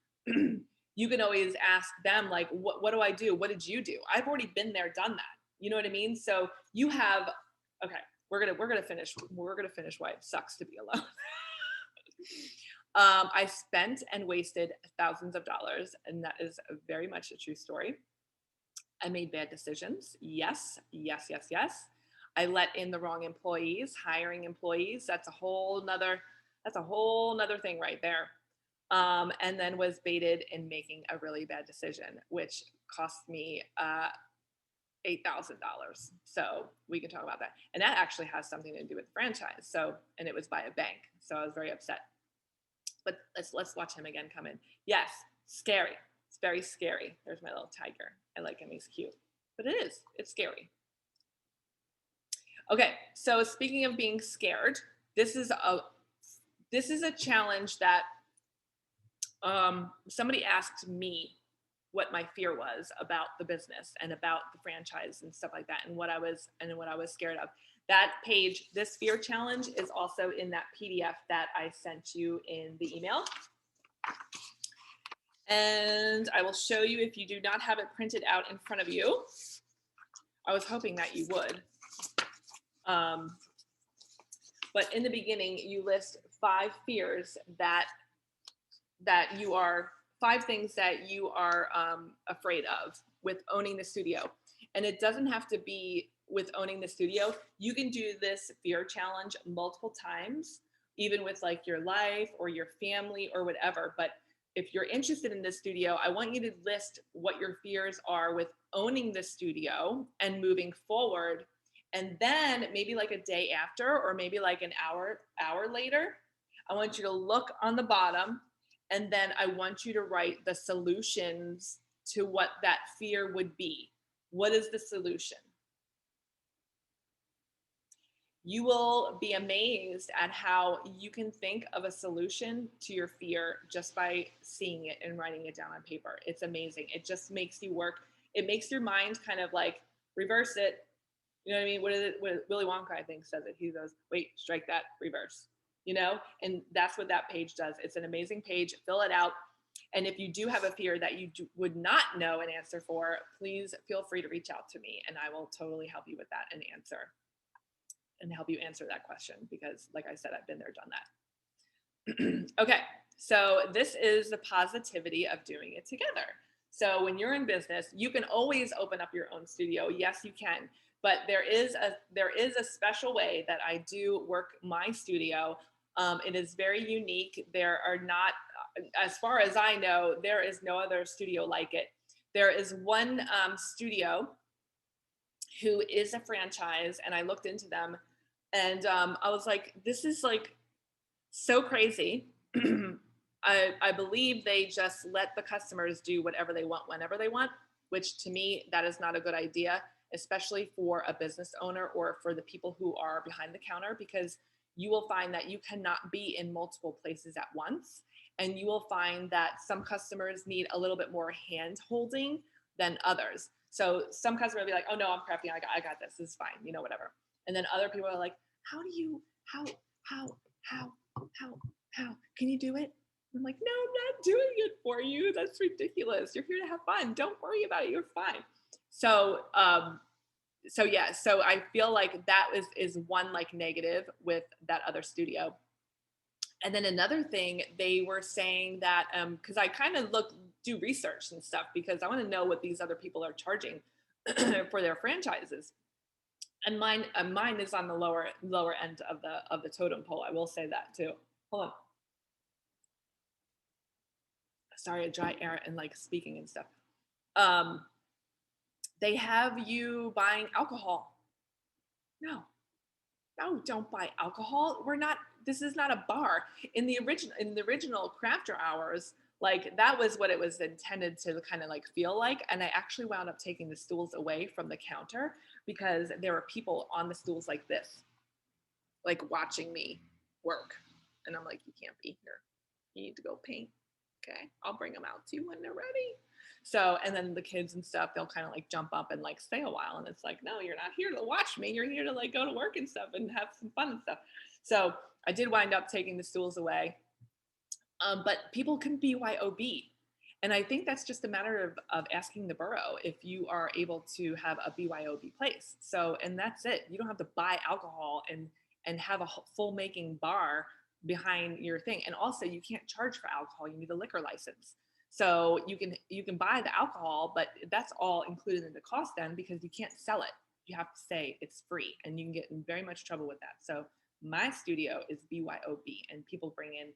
you can always ask them like, what do I do? What did you do? I've already been there, done that. You know what I mean? So you have, okay, we're gonna finish why it sucks to be alone. I spent and wasted thousands of dollars, and that is very much a true story. I made bad decisions. Yes, yes, yes, yes. I let in the wrong employees, hiring employees. That's a whole nother thing right there. And then was baited in making a really bad decision, which cost me $8,000. So we can talk about that. And that actually has something to do with the franchise. So, and it was by a bank. So I was very upset. But let's watch him again come in. Yes, scary. It's very scary. There's my little tiger. I like him. He's cute. But it is. It's scary. Okay, so speaking of being scared, this is a challenge that somebody asked me what my fear was about the business and about the franchise and stuff like that, and what I was scared of. That page, this fear challenge, is also in that PDF that I sent you in the email. And I will show you if you do not have it printed out in front of you. I was hoping that you would. But in the beginning, you list 5 fears that you are, 5 things that you are afraid of with owning the studio. And it doesn't have to be with owning the studio. You can do this fear challenge multiple times, even with like your life or your family or whatever. But if you're interested in this studio, I want you to list what your fears are with owning the studio and moving forward. And then maybe like a day after, or maybe like an hour later, I want you to look on the bottom, and then I want you to write the solutions to what that fear would be. What is the solution? You will be amazed at how you can think of a solution to your fear just by seeing it and writing it down on paper. It's amazing. It just makes you work. It makes your mind kind of like reverse it. You know what I mean? What is it? What Willy Wonka, I think, says it. He goes, wait, strike that, reverse. You know? And that's what that page does. It's an amazing page. Fill it out. And if you do have a fear that you would not know an answer for, please feel free to reach out to me, and I will totally help you with that and help you answer that question, because like I said, I've been there, done that. Okay, so this is the positivity of doing it together. So when you're in business, you can always open up your own studio. Yes, you can. But there is a special way that I do work my studio. It is very unique. There are not, as far as I know, there is no other studio like it. There is one studio who is a franchise, and I looked into them, and I was like, this is like so crazy. I believe they just let the customers do whatever they want whenever they want, which to me, that is not a good idea, especially for a business owner or for the people who are behind the counter, because you will find that you cannot be in multiple places at once. And you will find that some customers need a little bit more hand holding than others. So some customers will be like, oh no, I'm crafting. I got this. This is fine. You know, whatever. And then other people are like, how can you do it? I'm like, no, I'm not doing it for you. That's ridiculous. You're here to have fun. Don't worry about it. You're fine. So I feel like that is one like negative with that other studio. And then another thing, they were saying that because I kind of do research and stuff, because I want to know what these other people are charging for their franchises. And mine is on the lower end of the totem pole. I will say that too. Hold on. Sorry, a dry air and like speaking and stuff. They have you buying alcohol. No, don't buy alcohol. This is not a bar. In the original Crafter Hours, like that was what it was intended to kind of like feel like. And I actually wound up taking the stools away from the counter because there were people on the stools like this, like watching me work. And I'm like, you can't be here. You need to go paint. Okay, I'll bring them out to you when they're ready. So, and then the kids and stuff, they'll kind of like jump up and like stay a while. And it's like, no, you're not here to watch me. You're here to like go to work and stuff and have some fun and stuff. So I did wind up taking the stools away. But people can BYOB. And I think that's just a matter of asking the borough if you are able to have a BYOB place. So, and that's it. You don't have to buy alcohol and have a full making bar behind your thing. And also, you can't charge for alcohol. You need a liquor license. So you can buy the alcohol, but that's all included in the cost then because you can't sell it. You have to say it's free, and you can get in very much trouble with that. So my studio is BYOB, and people bring in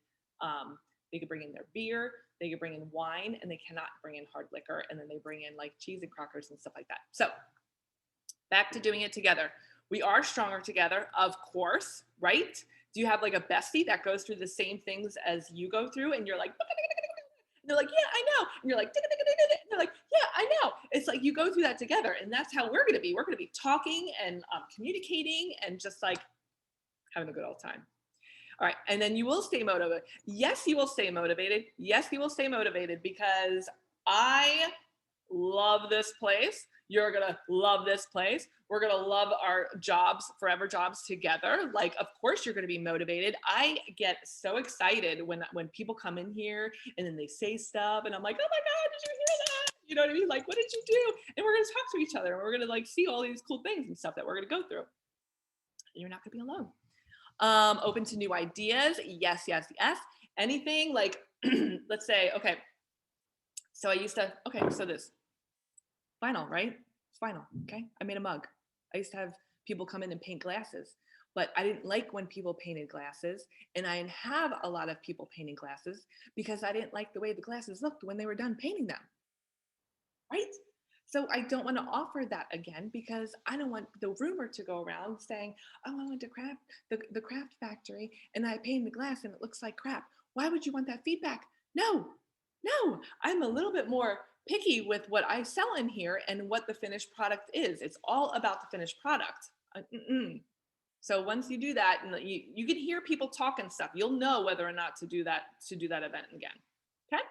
they could bring in their beer, they could bring in wine, and they cannot bring in hard liquor. And then they bring in like cheese and crackers and stuff like that. So back to doing it together. We are stronger together, of course, right? Do you have like a bestie that goes through the same things as you go through and you're like, and they're like, yeah, I know. And you're like, and they're like, yeah, I know. It's like you go through that together. And that's how we're going to be. We're going to be talking and communicating and just like having a good old time. All right. And then you will stay motivated. Yes, you will stay motivated. Yes, you will stay motivated because I love this place. You're going to love this place. We're going to love our jobs, forever jobs together. Like, of course, you're going to be motivated. I get so excited when people come in here and then they say stuff and I'm like, oh my God, did you hear that? You know what I mean? Like, what did you do? And we're going to talk to each other and we're going to like see all these cool things and stuff that we're going to go through. And you're not going to be alone. Open to new ideas. Yes, yes, yes. Anything like, let's say, okay, so I used to, okay, so this vinyl, right? It's vinyl, okay? I made a mug. I used to have people come in and paint glasses, but I didn't like when people painted glasses, and I didn't have a lot of people painting glasses because I didn't like the way the glasses looked when they were done painting them, right? So I don't want to offer that again because I don't want the rumor to go around saying, "Oh, I went to the craft factory and I painted the glass and it looks like crap." Why would you want that feedback? No, no. I'm a little bit more picky with what I sell in here and what the finished product is. It's all about the finished product. So once you do that, and you can hear people talk and stuff, you'll know whether or not to do that event again. Okay.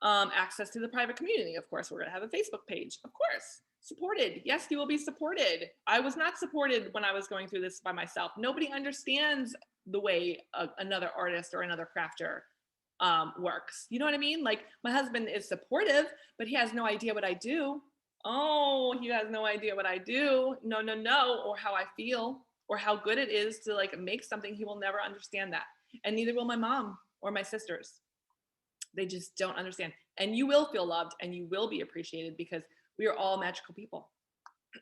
Access to the private community. Of course, we're going to have a Facebook page. Of course, supported. Yes, you will be supported. I was not supported when I was going through this by myself. Nobody understands the way another artist or another crafter works. You know what I mean? Like my husband is supportive, but he has no idea what I do. Oh, he has no idea what I do. No, no, no, or how I feel, or how good it is to like make something. He will never understand that, and neither will my mom or my sisters. They just don't understand. And you will feel loved and you will be appreciated because we are all magical people.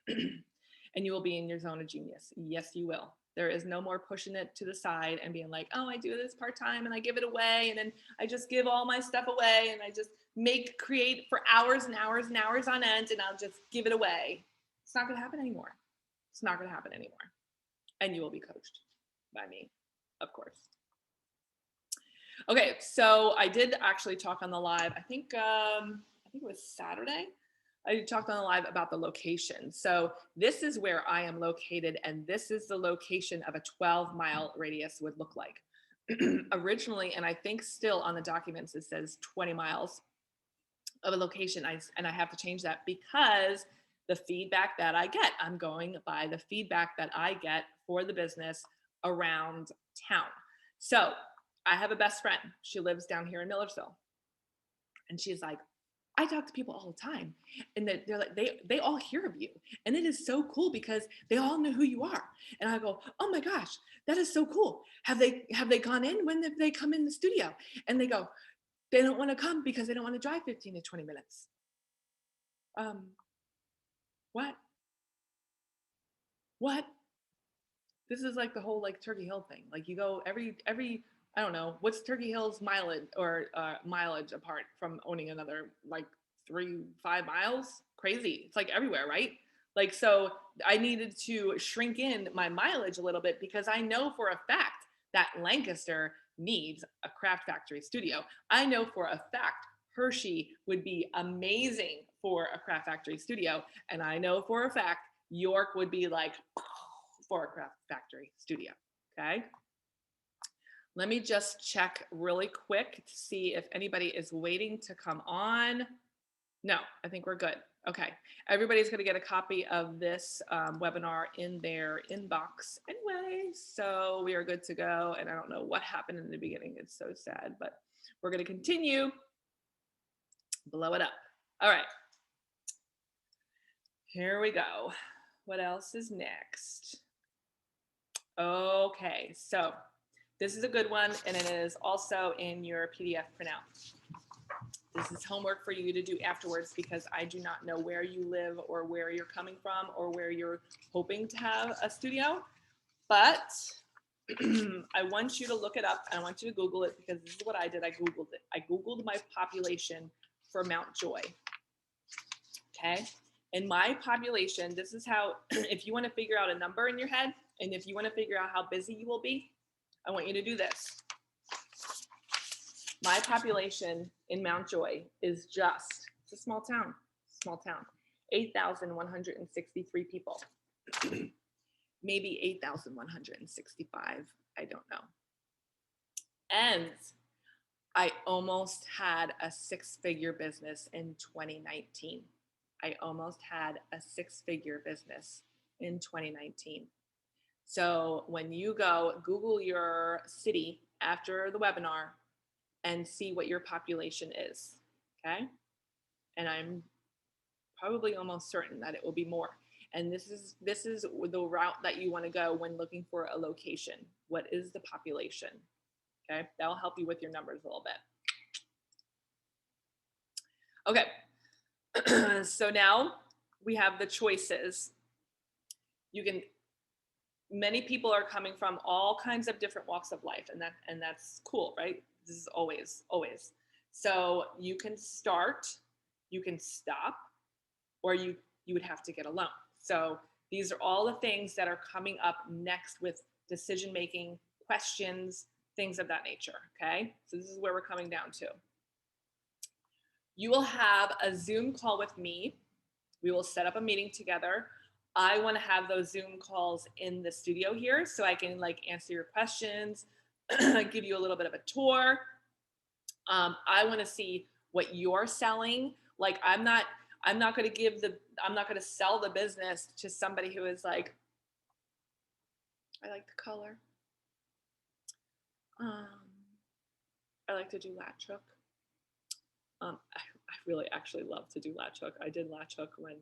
And you will be in your zone of genius. Yes, you will. There is no more pushing it to the side and being like, oh, I do this part-time and I give it away. And then I just give all my stuff away and I just create for hours and hours and hours on end and I'll just give it away. It's not going to happen anymore. It's not going to happen anymore. And you will be coached by me, of course. Okay, so I did actually talk on the live. I think it was Saturday. I talked on the live about the location. So this is where I am located, and this is the location of a 12-mile radius would look like. Originally, and I think still on the documents, it says 20 miles of a location. And I have to change that because the feedback that I get, I'm going by the feedback that I get for the business around town. So I have a best friend. She lives down here in Millersville. And she's like, I talk to people all the time. And they're like, they all hear of you. And it is so cool because they all know who you are. And I go, oh my gosh, that is so cool. Have they gone in? When did they come in the studio? And they go, they don't want to come because they don't want to drive 15 to 20 minutes. What? What? This is like the whole like Turkey Hill thing. Like you go every I don't know what's Turkey Hill's mileage or mileage apart from owning another like 5 miles. Crazy. It's like everywhere, right? Like so I needed to shrink in my mileage a little bit because I know for a fact that Lancaster needs a craft factory studio. I know for a fact Hershey would be amazing for a craft factory studio, and I know for a fact York would be like for a craft factory studio. Okay. Let me just check really quick to see if anybody is waiting to come on. No, I think we're good. Okay. Everybody's going to get a copy of this webinar in their inbox anyway. So we are good to go. And I don't know what happened in the beginning. It's so sad, but we're going to continue. Blow it up. All right. Here we go. What else is next? Okay, so this is a good one, and it is also in your PDF printout. This is homework for you to do afterwards because I do not know where you live or where you're coming from or where you're hoping to have a studio, but I want you to look it up and I want you to Google it because this is what I did. I Googled it. I Googled my population for Mount Joy. Okay. In my population, this is how, if you want to figure out a number in your head and if you want to figure out how busy you will be, I want you to do this. My population in Mount Joy is just, it's a small town, 8,163 people. Maybe 8,165, I don't know. And I almost had a six-figure business in 2019. I almost had a six-figure business in 2019. So when you go, Google your city after the webinar and see what your population is, okay? And I'm probably almost certain that it will be more. And this is the route that you want to go when looking for a location. What is the population? Okay, that'll help you with your numbers a little bit. Okay, so now we have the choices. Many people are coming from all kinds of different walks of life, and that's cool, right? This is always. So you can start, you can stop, or you would have to get a loan. So these are all the things that are coming up next with decision-making, questions, things of that nature, okay? So this is where we're coming down to. You will have a Zoom call with me. We will set up a meeting together. I want to have those Zoom calls in the studio here so I can like answer your questions, give you a little bit of a tour. I want to see what you're selling. Like I'm not going to sell the business to somebody who is like, I like the color. I like to do latch hook. I really actually love to do latch hook. I did latch hook when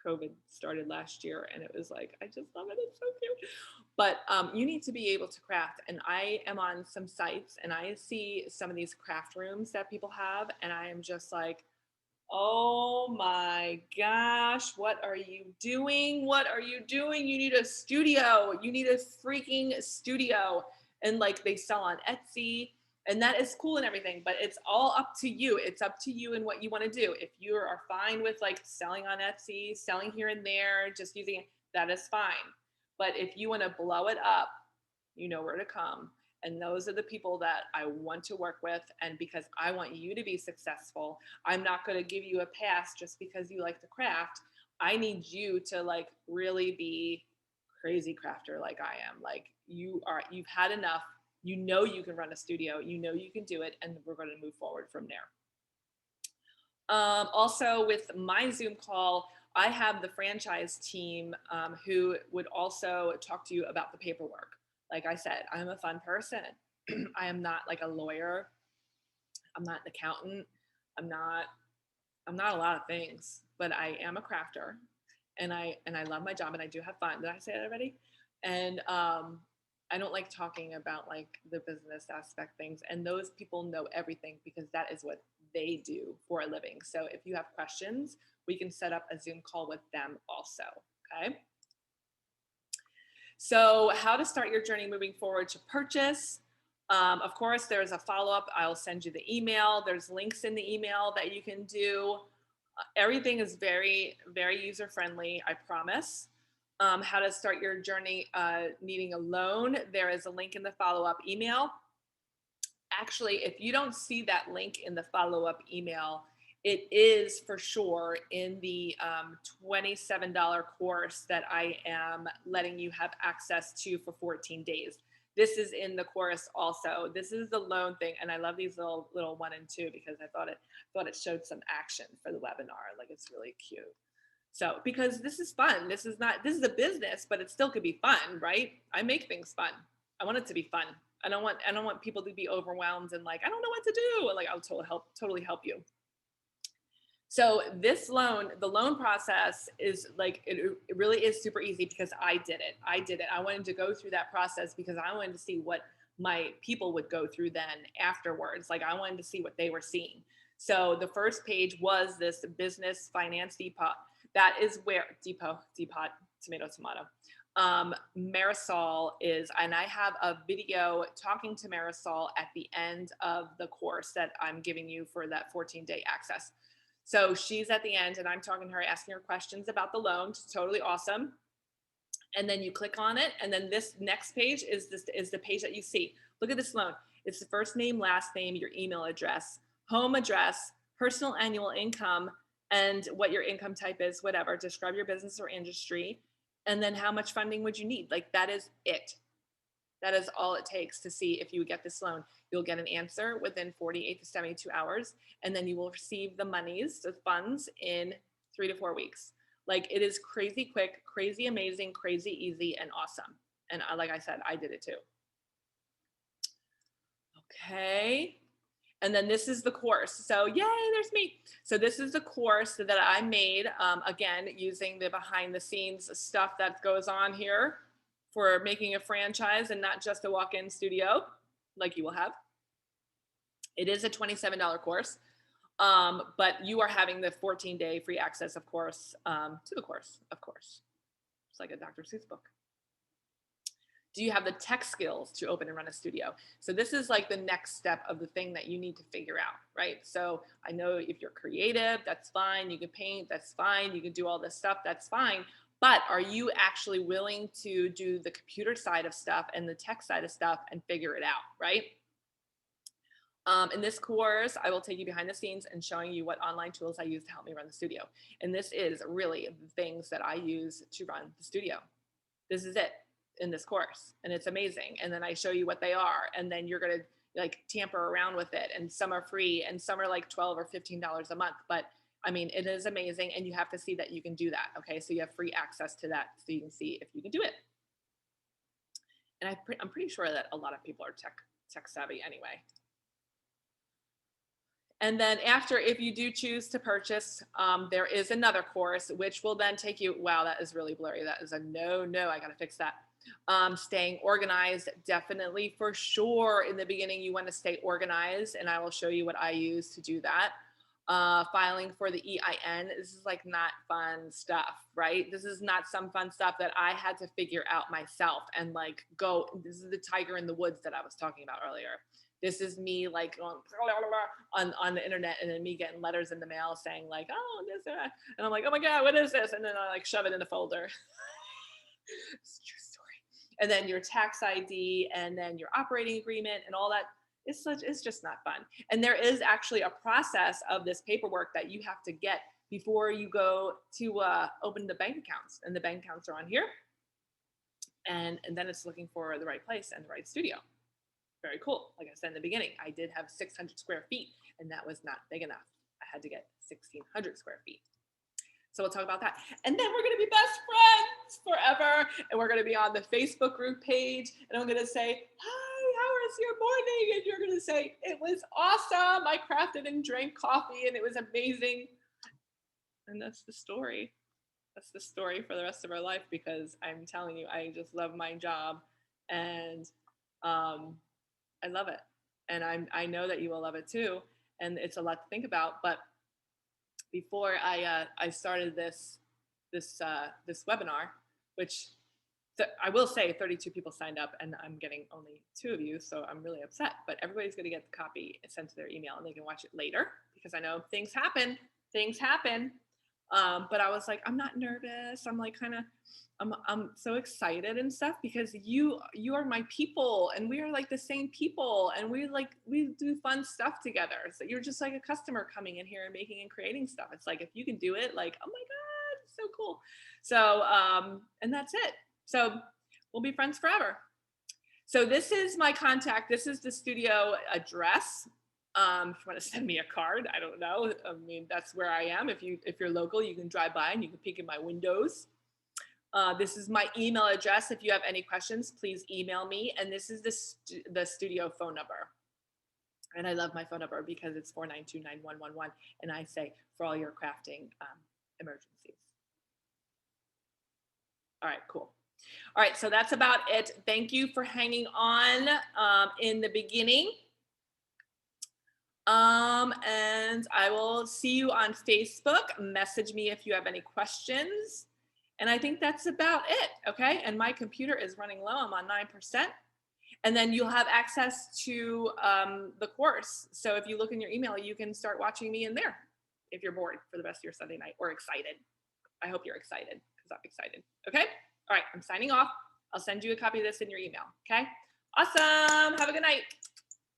COVID started last year, and it was like, I just love it. It's so cute. But you need to be able to craft. And I am on some sites, and I see some of these craft rooms that people have, and I am just like, oh my gosh, what are you doing? What are you doing? You need a studio. You need a freaking studio. And like they sell on Etsy, and that is cool and everything, but it's all up to you. It's up to you and what you want to do. If you are fine with like selling on Etsy, selling here and there, just using it, that is fine. But if you want to blow it up, you know where to come. And those are the people that I want to work with. And because I want you to be successful, I'm not going to give you a pass just because you like to craft. I need you to like really be crazy crafter like I am. Like you've had enough. You know you can run a studio. You know you can do it. And we're going to move forward from there. Also with my Zoom call, I have the franchise team who would also talk to you about the paperwork. Like I said, I'm a fun person. I am not like a lawyer. I'm not an accountant. I'm not a lot of things, but I am a crafter, and I love my job, and I do have fun. Did I say that already? And I don't like talking about like the business aspect things, and those people know everything because that is what they do for a living. So if you have questions, we can set up a Zoom call with them also, okay? So how to start your journey moving forward to purchase. Of course, there's a follow-up. I'll send you the email. There's links in the email that you can do. Everything is very, very user-friendly, I promise. How to start your journey needing a loan. There is a link in the follow-up email. Actually, if you don't see that link in the follow-up email, it is for sure in the $27 course that I am letting you have access to for 14 days. This is in the course also. This is the loan thing, and I love these little 1 and 2 because I thought it showed some action for the webinar. Like it's really cute. So because this is fun. This is a business, but it still could be fun, right? I make things fun. I want it to be fun. I don't want people to be overwhelmed and like I don't know what to do. Like I'll totally help you. So this loan, the loan process is like, it really is super easy because I did it. I wanted to go through that process because I wanted to see what my people would go through then afterwards. Like I wanted to see what they were seeing. So the first page was this business finance depot. That is where depot, tomato. Marisol is, and I have a video talking to Marisol at the end of the course that I'm giving you for that 14-day access. So she's at the end and I'm talking to her, asking her questions about the loan. It's totally awesome. And then you click on it. And then this next page is the page that you see. Look at this loan. It's the first name, last name, your email address, home address, personal annual income, and what your income type is, whatever. Describe your business or industry. And then how much funding would you need? Like that is it. That is all it takes to see if you would get this loan. You'll get an answer within 48 to 72 hours, and then you will receive the monies, the funds, in 3 to 4 weeks. Like it is crazy quick, crazy amazing, crazy easy, and awesome. And like I said, I did it too. Okay. And then this is the course. So yay, there's me. So this is the course that I made, again, using the behind the scenes stuff that goes on here for making a franchise and not just a walk-in studio like you will have. It is a $27 course, but you are having the 14-day free access, of course, to the course, of course. It's like a Dr. Seuss book. Do you have the tech skills to open and run a studio? So this is like the next step of the thing that you need to figure out, right? So I know if you're creative, that's fine. You can paint, that's fine. You can do all this stuff, that's fine. But are you actually willing to do the computer side of stuff and the tech side of stuff and figure it out, right? In this course, I will take you behind the scenes and showing you what online tools I use to help me run the studio. And this is really the things that I use to run the studio. This is it in this course, and it's amazing. And then I show you what they are, and then you're going to like tamper around with it. And some are free and some are like $12 or $15 a month. But I mean, it is amazing. And you have to see that you can do that. Okay. So you have free access to that so you can see if you can do it. And I'm pretty sure that a lot of people are tech savvy anyway. And then after, if you do choose to purchase, there is another course, which will then take you, wow, that is really blurry. That is a no, I got to fix that. Staying organized, definitely for sure. In the beginning, you want to stay organized, and I will show you what I use to do that. Filing for the EIN, this is like not fun stuff, right? This is not some fun stuff that I had to figure out myself and like go, this is the tiger in the woods that I was talking about earlier. This is me like going on the internet and then me getting letters in the mail saying like, oh, this, and I'm like, oh my God, what is this? And then I like shove it in a folder. It's a true story. And then your tax ID and then your operating agreement and all that. It's just not fun. And there is actually a process of this paperwork that you have to get before you go to open the bank accounts. And the bank accounts are on here. And then it's looking for the right place and the right studio. Very cool. Like I said in the beginning, I did have 600 square feet, and that was not big enough. I had to get 1,600 square feet. So we'll talk about that. And then we're going to be best friends forever. And we're going to be on the Facebook group page. And I'm going to say, hi, how was your morning? And you're going to say, it was awesome. I crafted and drank coffee, and it was amazing. And that's the story. That's the story for the rest of our life, because I'm telling you, I just love my job. And I love it. And I know that you will love it too. And it's a lot to think about. But before I started this webinar, which I will say 32 people signed up and I'm getting only 2 of you. So I'm really upset, but everybody's going to get the copy sent to their email and they can watch it later, because I know things happen. But I was like, I'm not nervous. I'm like I'm so excited and stuff, because you are my people and we are like the same people and we do fun stuff together. So you're just like a customer coming in here and making and creating stuff. It's like, if you can do it, like, oh my God, it's so cool. So, and that's it. So we'll be friends forever. So this is my contact. This is the studio address. If you want to send me a card, I don't know. I mean, that's where I am. If you're local, you can drive by and you can peek in my windows. This is my email address. If you have any questions, please email me. And this is the studio phone number. And I love my phone number because it's 492-9111. And I say for all your crafting emergencies. All right, cool. All right, so that's about it. Thank you for hanging on in the beginning. And I will see you on Facebook. Message me if you have any questions. And I think that's about it. Okay. And my computer is running low. I'm on 9%. And then you'll have access to the course. So if you look in your email, you can start watching me in there if you're bored for the rest of your Sunday night or excited. I hope you're excited because I'm excited. Okay. All right. I'm signing off. I'll send you a copy of this in your email. Okay. Awesome. Have a good night.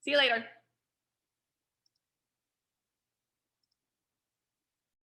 See you later.